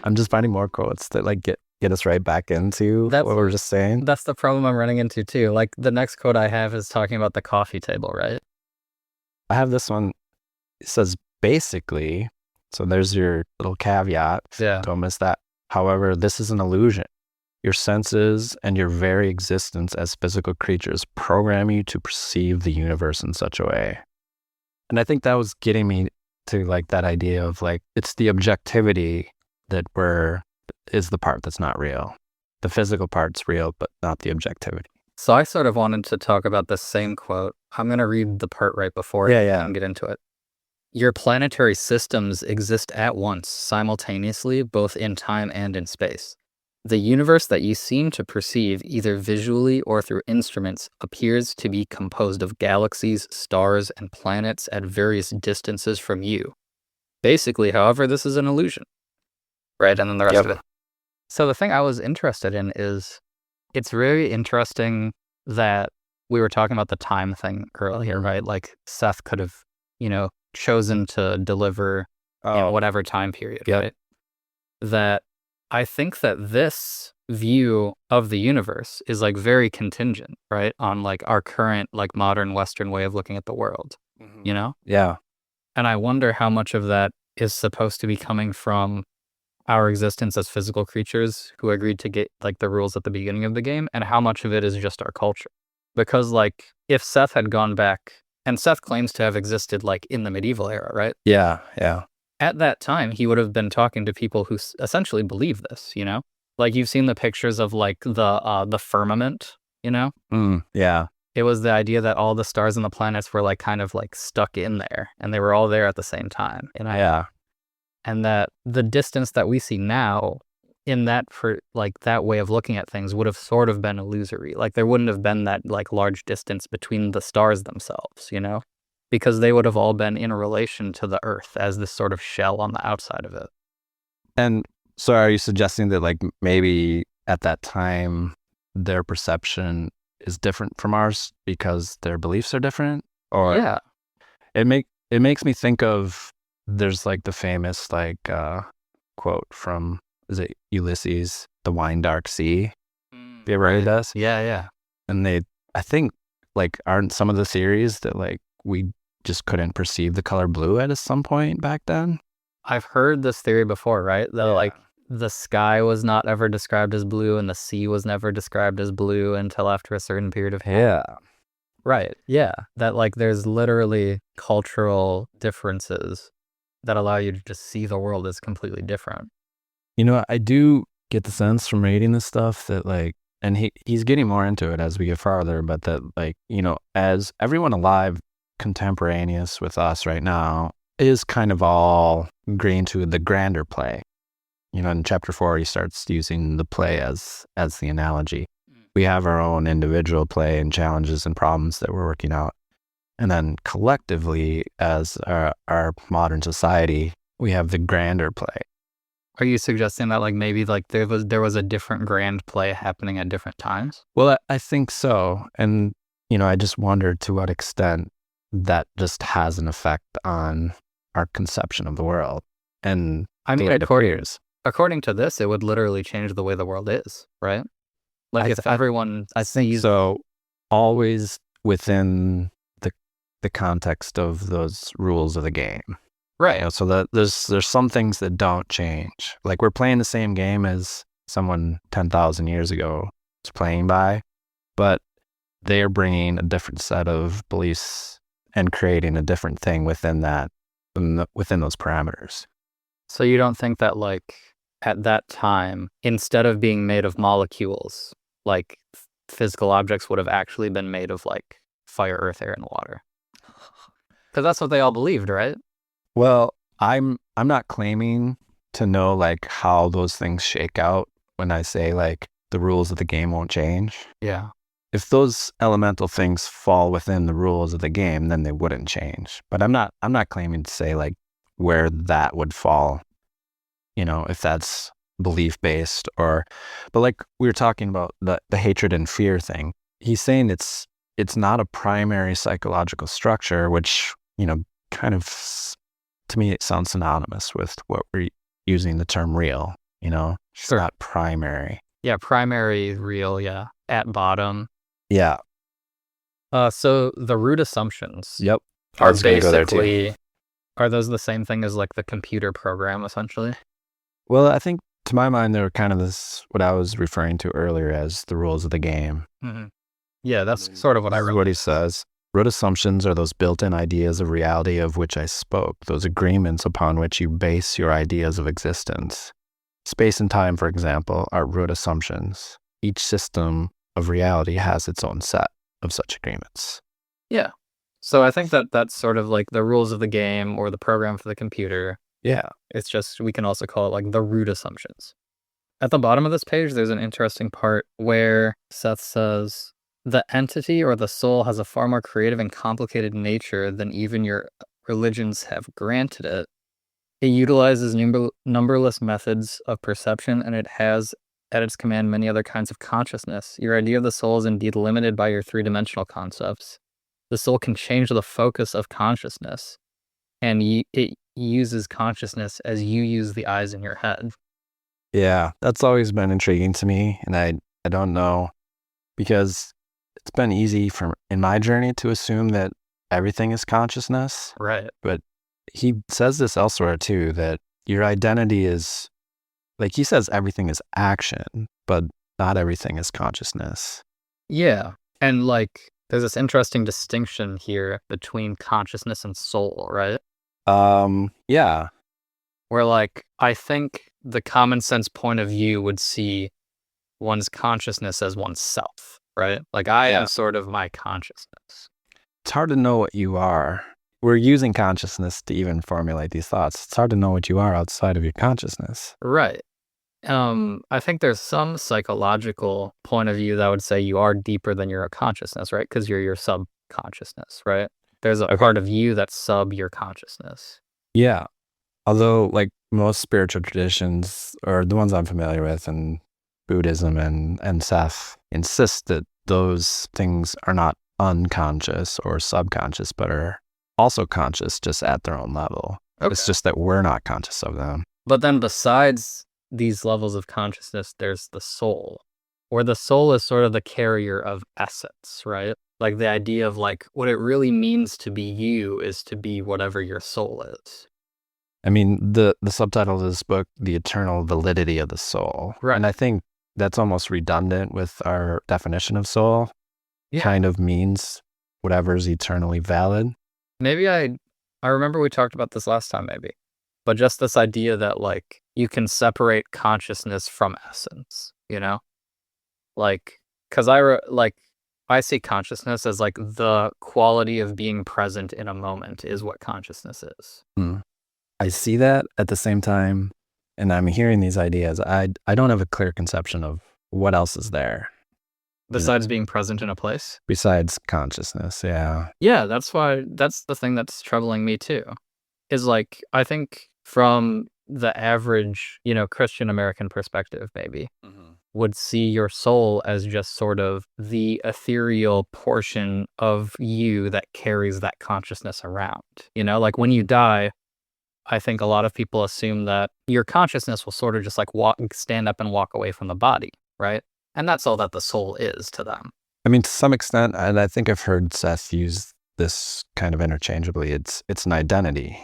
I'm just finding more quotes that like get us right back into what we were just saying. That's the problem I'm running into too. Like the next quote I have is talking about the coffee table, right? I have this one. It says basically, so there's your little caveat. Yeah. Don't miss that. However, this is an illusion. Your senses and your very existence as physical creatures program you to perceive the universe in such a way. And I think that was getting me to like that idea of like, it's the objectivity that is the part that's not real. The physical part's real, but not the objectivity. So I sort of wanted to talk about the same quote. I'm going to read the part right before and get into it. Your planetary systems exist at once, simultaneously, both in time and in space. The universe that you seem to perceive, either visually or through instruments, appears to be composed of galaxies, stars, and planets at various distances from you. Basically, however, this is an illusion. Right, and then the rest of it. So the thing I was interested in is, it's very interesting that we were talking about the time thing earlier, right? Like Seth could have, you know, chosen to deliver in whatever time period, right? That I think that this view of the universe is like very contingent, right? On like our current like modern Western way of looking at the world, you know? Yeah. And I wonder how much of that is supposed to be coming from our existence as physical creatures who agreed to get like the rules at the beginning of the game, and how much of it is just our culture. Because like if Seth had gone back, and Seth claims to have existed like in the medieval era, right? Yeah, yeah. At that time, he would have been talking to people who essentially believe this, you know? Like you've seen the pictures of like the firmament, you know? Yeah. It was the idea that all the stars and the planets were like kind of like stuck in there, and they were all there at the same time. And that the distance that we see now in that that way of looking at things would have sort of been illusory. Like there wouldn't have been that like large distance between the stars themselves, because they would have all been in relation to the Earth as this sort of shell on the outside of it. And so are you suggesting that like maybe at that time their perception is different from ours because their beliefs are different? Or Yeah. it makes me think of, there's like the famous like quote from, is it Ulysses, The Wine Dark Sea? Have you ever heard this? Yeah. And I think like aren't some of the theories that like we just couldn't perceive the color blue at some point back then? I've heard this theory before, right? That like the sky was not ever described as blue and the sea was never described as blue until after a certain period of time. Yeah. Right. Yeah. That like there's literally cultural differences that allow you to just see the world as completely different. I do get the sense from reading this stuff that like, and he's getting more into it as we get farther, but that like, as everyone alive contemporaneous with us right now is kind of all agreeing to the grander play. In chapter 4, he starts using the play as the analogy. We have our own individual play and challenges and problems that we're working out. And then collectively, as our modern society, we have the grander play. Are you suggesting that like maybe like there was a different grand play happening at different times? Well, I think so. And, I just wonder to what extent that just has an effect on our conception of the world. And I mean, it appears. According to this, it would literally change the way the world is, right? Like if everyone I think so, always within the context of those rules of the game. Right. So that there's some things that don't change. Like we're playing the same game as someone 10,000 years ago was playing by, but they're bringing a different set of beliefs and creating a different thing within that, within those parameters. So you don't think that like at that time, instead of being made of molecules, like physical objects would have actually been made of like fire, earth, air, and water? Because that's what they all believed, right? Well, I'm not claiming to know like how those things shake out when I say like the rules of the game won't change. Yeah. If those elemental things fall within the rules of the game, then they wouldn't change. But I'm not claiming to say like where that would fall, if that's belief based but like we were talking about the hatred and fear thing. He's saying it's not a primary psychological structure, which, kind of, to me, it sounds synonymous with what we're using the term real, Sure. It's not primary. Yeah, primary, real, yeah. At bottom. Yeah. So the root assumptions. Yep. Are basically, are those the same thing as like the computer program, essentially? Well, I think to my mind, they're kind of what I was referring to earlier as the rules of the game. Mm-hmm. Yeah, that's sort of what I wrote. What he says. Root assumptions are those built-in ideas of reality of which I spoke, those agreements upon which you base your ideas of existence. Space and time, for example, are root assumptions. Each system of reality has its own set of such agreements. Yeah. So I think that's sort of like the rules of the game or the program for the computer. Yeah. It's just, we can also call it like the root assumptions. At the bottom of this page, there's an interesting part where Seth says, the entity or the soul has a far more creative and complicated nature than even your religions have granted it. It utilizes numberless methods of perception, and it has at its command many other kinds of consciousness. Your idea of the soul is indeed limited by your three-dimensional concepts. The soul can change the focus of consciousness, and it uses consciousness as you use the eyes in your head. Yeah, that's always been intriguing to me, and I don't know, because it's been easy in my journey to assume that everything is consciousness. Right. But he says this elsewhere too, that your identity is, like he says everything is action, but not everything is consciousness. Yeah. And like there's this interesting distinction here between consciousness and soul, right? Yeah. Where like I think the common sense point of view would see one's consciousness as oneself, right? Like I am sort of my consciousness. It's hard to know what you are. We're using consciousness to even formulate these thoughts. It's hard to know what you are outside of your consciousness. Right. I think there's some psychological point of view that would say you are deeper than your consciousness, right? Because you're your subconsciousness, right? There's a part of you that's sub your consciousness. Yeah. Although, like most spiritual traditions, or the ones I'm familiar with, and Buddhism and Seth, insist that those things are not unconscious or subconscious, but are also conscious, just at their own level. Okay. It's just that we're not conscious of them. But then besides these levels of consciousness, there's the soul, where the soul is sort of the carrier of essence, right? Like the idea of like what it really means to be you is to be whatever your soul is. I mean, the subtitle of this book, The Eternal Validity of the Soul. Right. And I think that's almost redundant with our definition of soul. Yeah. Kind of means whatever's eternally valid. Maybe I remember we talked about this last time, maybe. But just this idea that like you can separate consciousness from essence, you know? Like, because I see consciousness as like the quality of being present in a moment is what consciousness is. I see that at the same time, and I'm hearing these ideas. I don't have a clear conception of what else is there. Besides being present in a place? Besides consciousness, yeah. Yeah, that's the thing that's troubling me too. Is like, I think from the average, Christian American perspective, maybe, would see your soul as just sort of the ethereal portion of you that carries that consciousness around. Like when you die, I think a lot of people assume that your consciousness will sort of just like stand up and walk away from the body, right? And that's all that the soul is to them. I mean, to some extent, and I think I've heard Seth use this kind of interchangeably, it's an identity.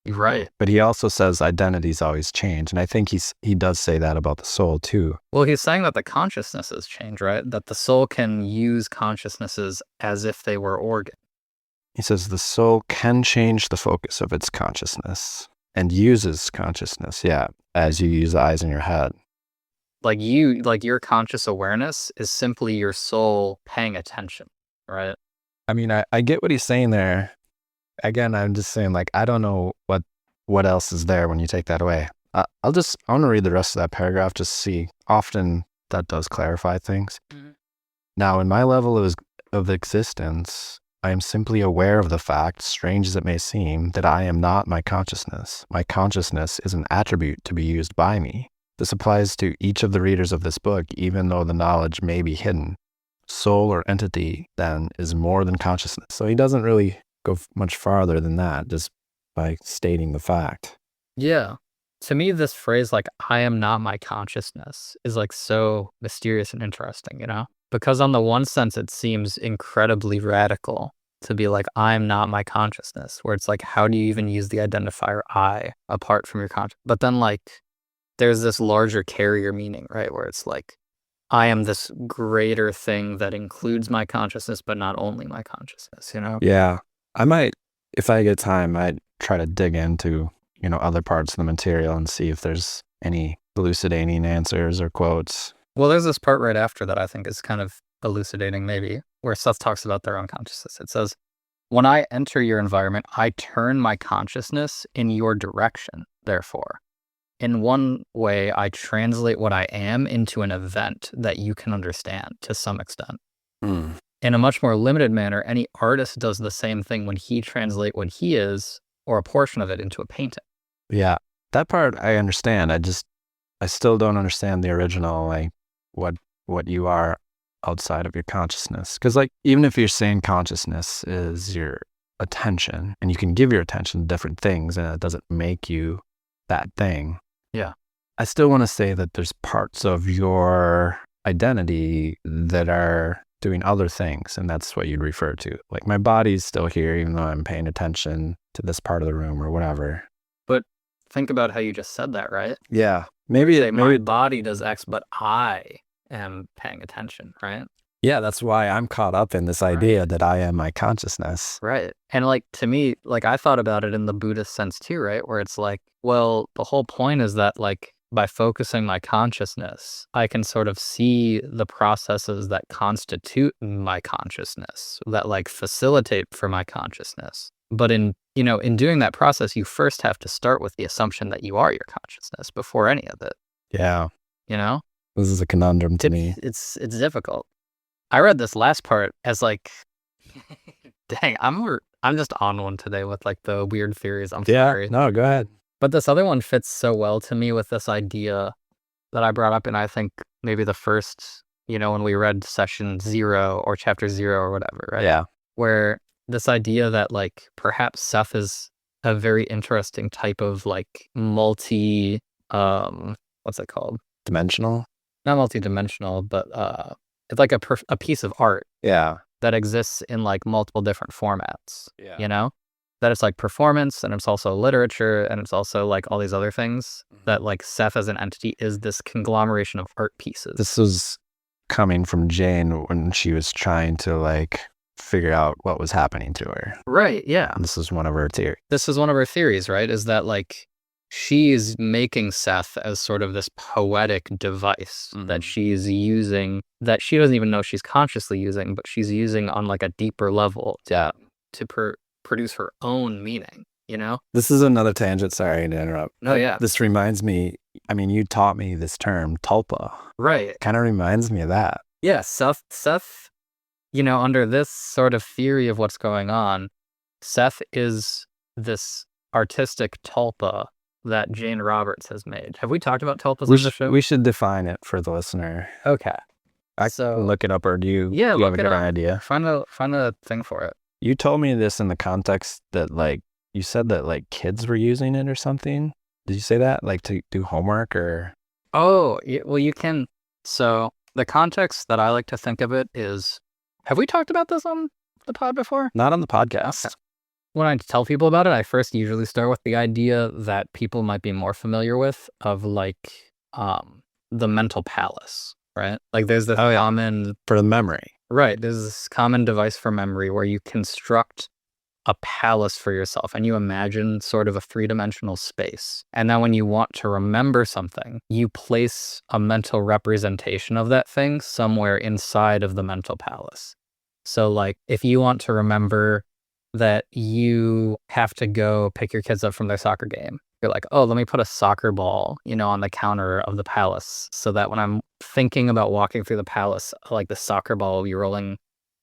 Right. But he also says identities always change. And I think he does say that about the soul too. Well, he's saying that the consciousnesses change, right? That the soul can use consciousnesses as if they were organs. He says the soul can change the focus of its consciousness and uses consciousness, as you use the eyes in your head. Like your conscious awareness is simply your soul paying attention, right? I mean, I get what he's saying there. Again, I'm just saying, like, I don't know what else is there when you take that away. I want to read the rest of that paragraph just to see. Often that does clarify things. Mm-hmm. Now, in my level of existence, I am simply aware of the fact, strange as it may seem, that I am not my consciousness. My consciousness is an attribute to be used by me. This applies to each of the readers of this book, even though the knowledge may be hidden. Soul or entity, then, is more than consciousness. So he doesn't really go much farther than that, just by stating the fact. Yeah. To me, this phrase, like, I am not my consciousness, is like so mysterious and interesting, Because on the one sense, it seems incredibly radical to be like, I'm not my consciousness, where it's like, how do you even use the identifier I apart from your consciousness? But then like, there's this larger carrier meaning, right? Where it's like, I am this greater thing that includes my consciousness, but not only my consciousness, Yeah. I might, if I get time, I'd try to dig into, other parts of the material and see if there's any elucidating answers or quotes. Well, there's this part right after that I think is kind of elucidating maybe, where Seth talks about their own consciousness. It says, when I enter your environment, I turn my consciousness in your direction, therefore. In one way, I translate what I am into an event that you can understand to some extent. In a much more limited manner, any artist does the same thing when he translates what he is, or a portion of it, into a painting. Yeah, that part I understand. I still don't understand the original, like what you are outside of your consciousness. Because like, even if you're saying consciousness is your attention, and you can give your attention to different things, and it doesn't make you that thing. Yeah. I still want to say that there's parts of your identity that are doing other things, and that's what you'd refer to. Like, my body's still here, even though I'm paying attention to this part of the room or whatever. But think about how you just said that, right? Yeah. Maybe my body does X, but I am paying attention, right? Yeah, that's why I'm caught up in this idea that I am my consciousness. Right. And like, to me, like, I thought about it in the Buddhist sense too, right? Where it's like, well, the whole point is that like, by focusing my consciousness, I can sort of see the processes that constitute my consciousness, that like facilitate for my consciousness. But in doing that process, you first have to start with the assumption that you are your consciousness before any of it. Yeah. you know? This is a conundrum to me. It's difficult. I read this last part as like, dang, I'm just on one today with like the weird theories. I'm sorry. No, go ahead. But this other one fits so well to me with this idea that I brought up in, I think, maybe the first, when we read session 0 or chapter 0 or whatever, right? Yeah. Where this idea that like perhaps Seth is a very interesting type of like what's it called? Dimensional? Not multi-dimensional, but it's like a piece of art Yeah. that exists in like multiple different formats. Yeah. That it's like performance, and it's also literature, and it's also like all these other things that like Seth as an entity is this conglomeration of art pieces. This was coming from Jane when she was trying to like figure out what was happening to her. Right, yeah. And this is one of her theories. This is one of her theories, right? Is that like she's making Seth as sort of this poetic device that she's using, that she doesn't even know she's consciously using, but she's using on like a deeper level to produce her own meaning, This is another tangent. Sorry to interrupt. No, yeah. This reminds me, you taught me this term, tulpa. Right. Kind of reminds me of that. Yeah, Seth, under this sort of theory of what's going on, Seth is this artistic tulpa that Jane Roberts has made. Have we talked about tulpas on the show? We should define it for the listener. Okay. I can look it up, or do you have a different idea? Find a thing for it. You told me this in the context that like, you said that like kids were using it or something. Did you say that? Like to do homework or? Oh, well, you can. So the context that I like to think of it is, have we talked about this on the pod before? Not on the podcast. Okay. When I tell people about it, I first usually start with the idea that people might be more familiar with of like the mental palace, right? Like there's this common for the memory. Right. There's this common device for memory where you construct a palace for yourself and you imagine sort of a 3-dimensional space. And then when you want to remember something, you place a mental representation of that thing somewhere inside of the mental palace. So like if you want to remember that you have to go pick your kids up from their soccer game, you're like, oh, let me put a soccer ball, on the counter of the palace so that when I'm thinking about walking through the palace, like the soccer ball will be rolling,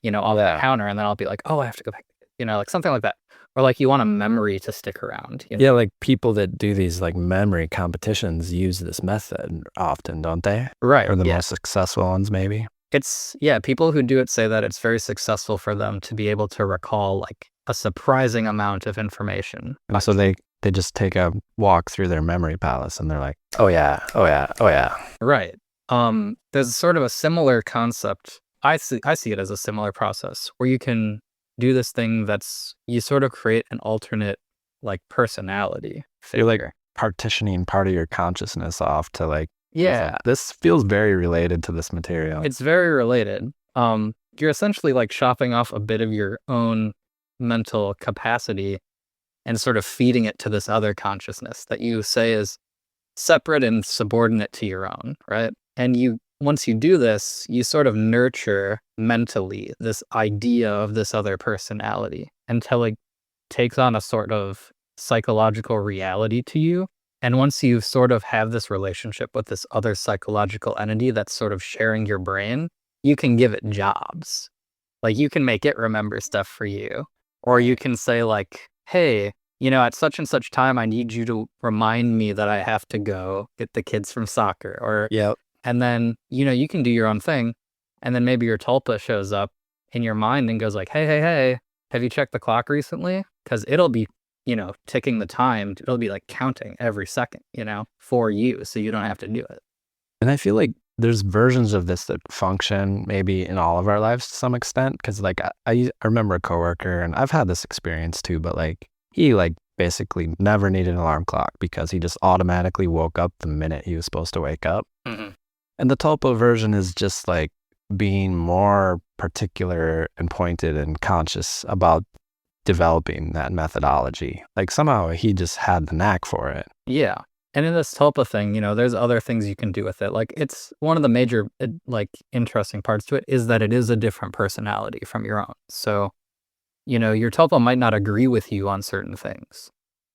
on the counter, and then I'll be like, oh, I have to go back, like something like that. Or like you want a memory to stick around. Yeah, like people that do these like memory competitions use this method often, don't they? Right. Or the most successful ones, maybe. People who do it say that it's very successful for them to be able to recall like a surprising amount of information. And so they just take a walk through their memory palace and they're like, oh yeah, oh yeah, oh yeah. Right. There's sort of a similar concept. I see it as a similar process where you can do this thing you sort of create an alternate like personality figure. You're like partitioning part of your consciousness off to like, yeah. This feels very related to this material. It's very related. You're essentially like chopping off a bit of your own mental capacity and sort of feeding it to this other consciousness that you say is separate and subordinate to your own, right? And once you do this, you sort of nurture mentally this idea of this other personality until it takes on a sort of psychological reality to you. And once you sort of have this relationship with this other psychological entity that's sort of sharing your brain, you can give it jobs. Like you can make it remember stuff for you. Or you can say like, hey, at such and such time, I need you to remind me that I have to go get the kids from soccer. Or, and then, you can do your own thing. And then maybe your tulpa shows up in your mind and goes like, hey, have you checked the clock recently? Because it'll be, ticking the time. It'll be like counting every second, for you. So you don't have to do it. And I feel like there's versions of this that function maybe in all of our lives to some extent. Because like I remember a coworker, and I've had this experience too, but like he like basically never needed an alarm clock because he just automatically woke up the minute he was supposed to wake up. Mm-hmm. And the tulpa version is just like being more particular and pointed and conscious about developing that methodology. Like somehow he just had the knack for it. Yeah. And in this tulpa thing, there's other things you can do with it. Like it's one of the major like interesting parts to it is that it is a different personality from your own. So, your tulpa might not agree with you on certain things.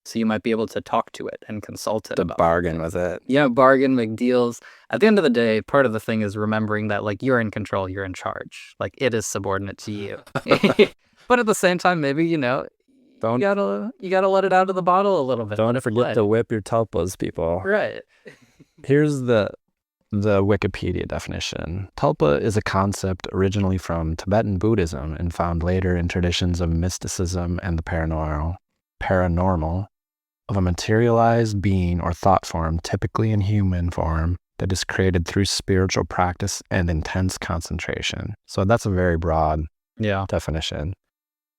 So you might be able to talk to it and consult it To about bargain with it. Yeah, bargain, make deals. At the end of the day, part of the thing is remembering that like you're in control, you're in charge. Like it is subordinate to you. But at the same time, maybe, you gotta let it out of the bottle a little bit. Don't forget to whip your tulpas, people. Right. Here's the Wikipedia definition. Tulpa is a concept originally from Tibetan Buddhism and found later in traditions of mysticism and the paranormal of a materialized being or thought form, typically in human form, that is created through spiritual practice and intense concentration. So that's a very broad definition.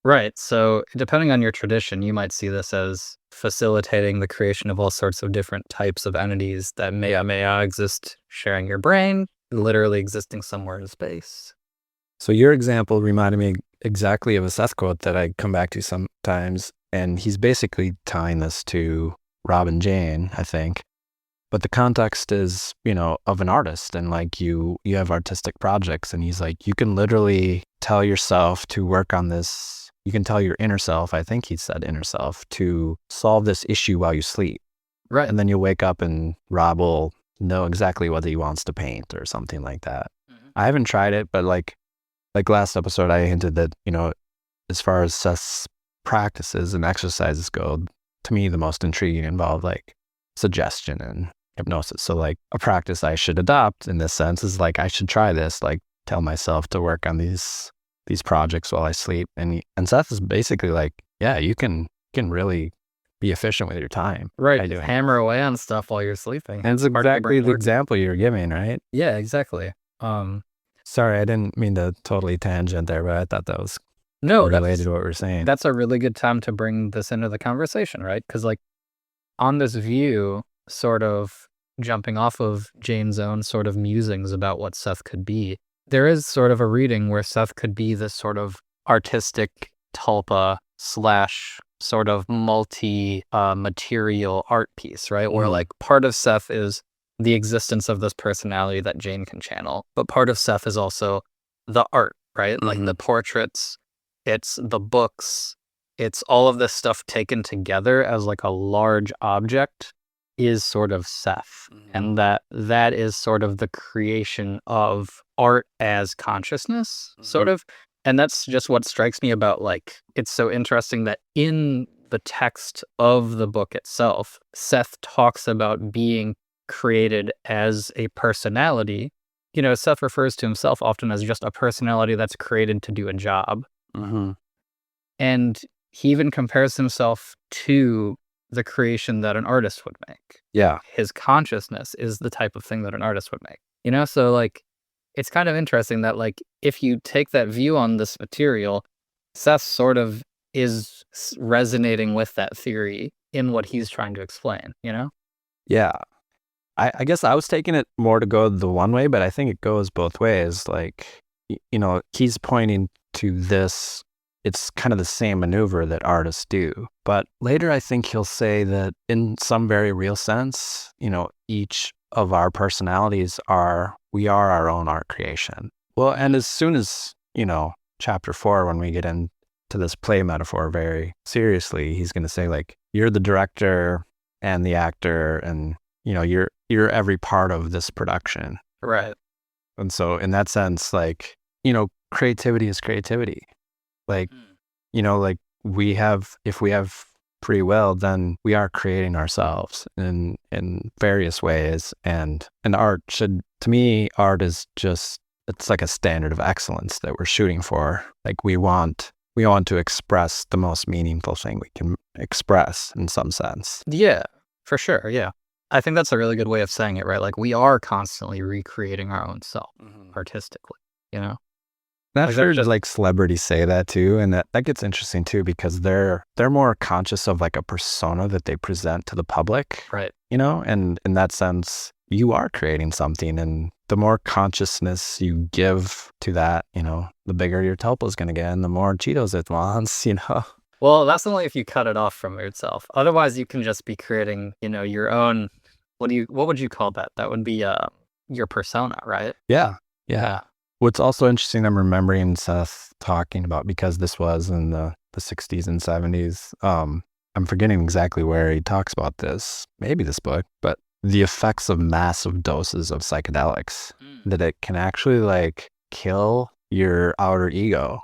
Right. So depending on your tradition, you might see this as facilitating the creation of all sorts of different types of entities that may exist sharing your brain, literally existing somewhere in space. So your example reminded me exactly of a Seth quote that I come back to sometimes, and he's basically tying this to Rob and Jane, I think. But the context is, of an artist, and like you have artistic projects, and he's like, you can literally tell yourself to work on this. You can tell your inner self, I think he said inner self, to solve this issue while you sleep. Right. And then you'll wake up and Rob will know exactly what he wants to paint or something like that. Mm-hmm. I haven't tried it, but like last episode, I hinted that, as far as Seth's practices and exercises go, to me, the most intriguing involve like suggestion and hypnosis. So like a practice I should adopt in this sense is like, I should try this, like tell myself to work on these projects while I sleep. And Seth is basically like, yeah, you can really be efficient with your time. Right. Just hammer away on stuff while you're sleeping. And it's exactly the example you're giving, right? Yeah, exactly. Sorry, I didn't mean to totally tangent there, but I thought that was related to what we're saying. That's a really good time to bring this into the conversation, right? Because like on this view, sort of jumping off of Jane's own sort of musings about what Seth could be, there is sort of a reading where Seth could be this sort of artistic tulpa / sort of multi-material art piece, right? Where like part of Seth is the existence of this personality that Jane can channel, but part of Seth is also the art, right? Mm-hmm. Like the portraits, it's the books, it's all of this stuff taken together as like a large object is sort of Seth. Mm-hmm. And that is sort of the creation of art as consciousness, sort of. And that's just what strikes me about like, it's so interesting that in the text of the book itself, Seth talks about being created as a personality. Seth refers to himself often as just a personality that's created to do a job. Mm-hmm. And he even compares himself to the creation that an artist would make. Yeah. His consciousness is the type of thing that an artist would make. So like, it's kind of interesting that like, if you take that view on this material, Seth sort of is resonating with that theory in what he's trying to explain, Yeah. I guess I was taking it more to go the one way, but I think it goes both ways. Like, he's pointing to this. It's kind of the same maneuver that artists do. But later, I think he'll say that in some very real sense, each of our personalities we are our own art creation. Well, and as soon as, chapter 4, when we get into this play metaphor very seriously, he's going to say like, you're the director and the actor and, you're every part of this production. Right. And so in that sense, like, creativity is creativity. Like, like if we have free will, then we are creating ourselves in various ways. And art to me, art is just, it's like a standard of excellence that we're shooting for. Like we want to express the most meaningful thing we can express in some sense. Yeah, for sure. Yeah. I think that's a really good way of saying it, right? Like we are constantly recreating our own self artistically, I've heard like celebrities say that too, and that gets interesting too because they're more conscious of like a persona that they present to the public, right? And in that sense, you are creating something, and the more consciousness you give to that, the bigger your tulpa is going to get, and the more Cheetos it wants, Well, that's only if you cut it off from yourself. Otherwise, you can just be creating, your own. What would you call that? That would be your persona, right? Yeah. What's also interesting, I'm remembering Seth talking about, because this was in the 60s and 70s. I'm I'm forgetting exactly where he talks about this, maybe this book, but the effects of massive doses of psychedelics, that it can actually like kill your outer ego.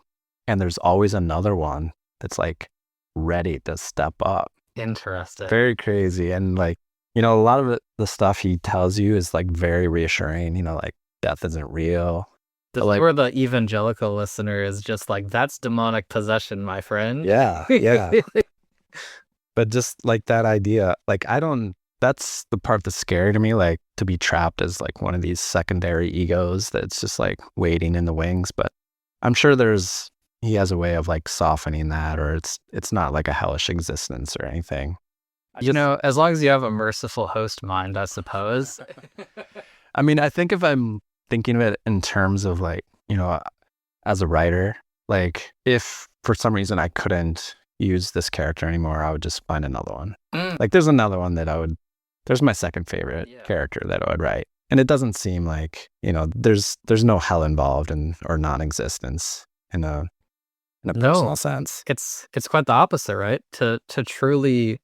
And there's always another one that's like ready to step up. Interesting. Very crazy. And like, a lot of the stuff he tells you is like very reassuring, like death isn't real. This is where the evangelical listener is just like, that's demonic possession, my friend. Yeah. But just like that idea, like that's the part that's scary to me, like to be trapped as like one of these secondary egos that's just like waiting in the wings. But I'm sure he has a way of like softening that, or it's not like a hellish existence or anything. As long as you have a merciful host mind, I suppose. I mean, I think if I'm thinking of it in terms of like, as a writer, like if for some reason I couldn't use this character anymore, I would just find another one. Like there's another one there's my second favorite character that I would write. And it doesn't seem like, there's no hell involved or non-existence in a personal sense. It's quite the opposite, right? To truly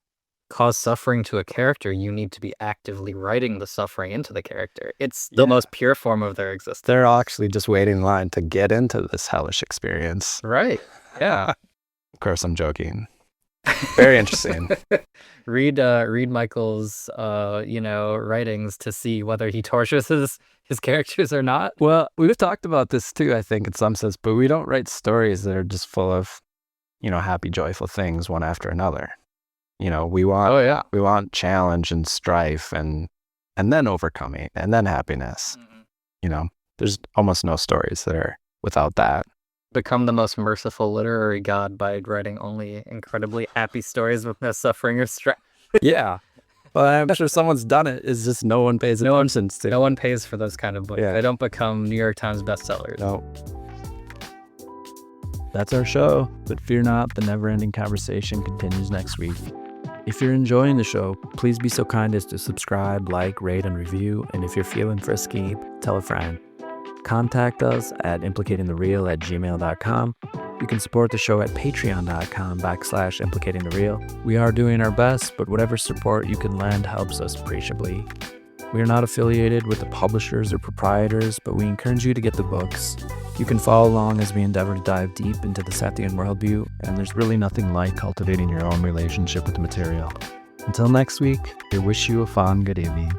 cause suffering to a character, you need to be actively writing the suffering into the character. It's the most pure form of their existence. They're actually just waiting in line to get into this hellish experience. Right. Yeah. Of course, I'm joking. Very interesting. Read Michael's writings to see whether he tortures his characters or not. Well, we've talked about this too, I think, in some sense, but we don't write stories that are just full of, happy, joyful things one after another. We want challenge and strife and then overcoming and then happiness. There's almost no stories that are without that. Become the most merciful literary god by writing only incredibly happy stories with no suffering or strife. Yeah. Well, I'm sure someone's done it. It's just no one pays attention to. No one pays for those kind of books. Yeah. They don't become New York Times bestsellers. No. That's our show, but fear not, the never-ending conversation continues next week. If you're enjoying the show, please be so kind as to subscribe, like, rate, and review. And if you're feeling frisky, tell a friend. Contact us at implicatingthereal@gmail.com. You can support the show at patreon.com/implicatingthereal. We are doing our best, but whatever support you can lend helps us appreciably. We are not affiliated with the publishers or proprietors, but we encourage you to get the books. You can follow along as we endeavor to dive deep into the Sethian worldview, and there's really nothing like cultivating your own relationship with the material. Until next week, we wish you a fond good evening.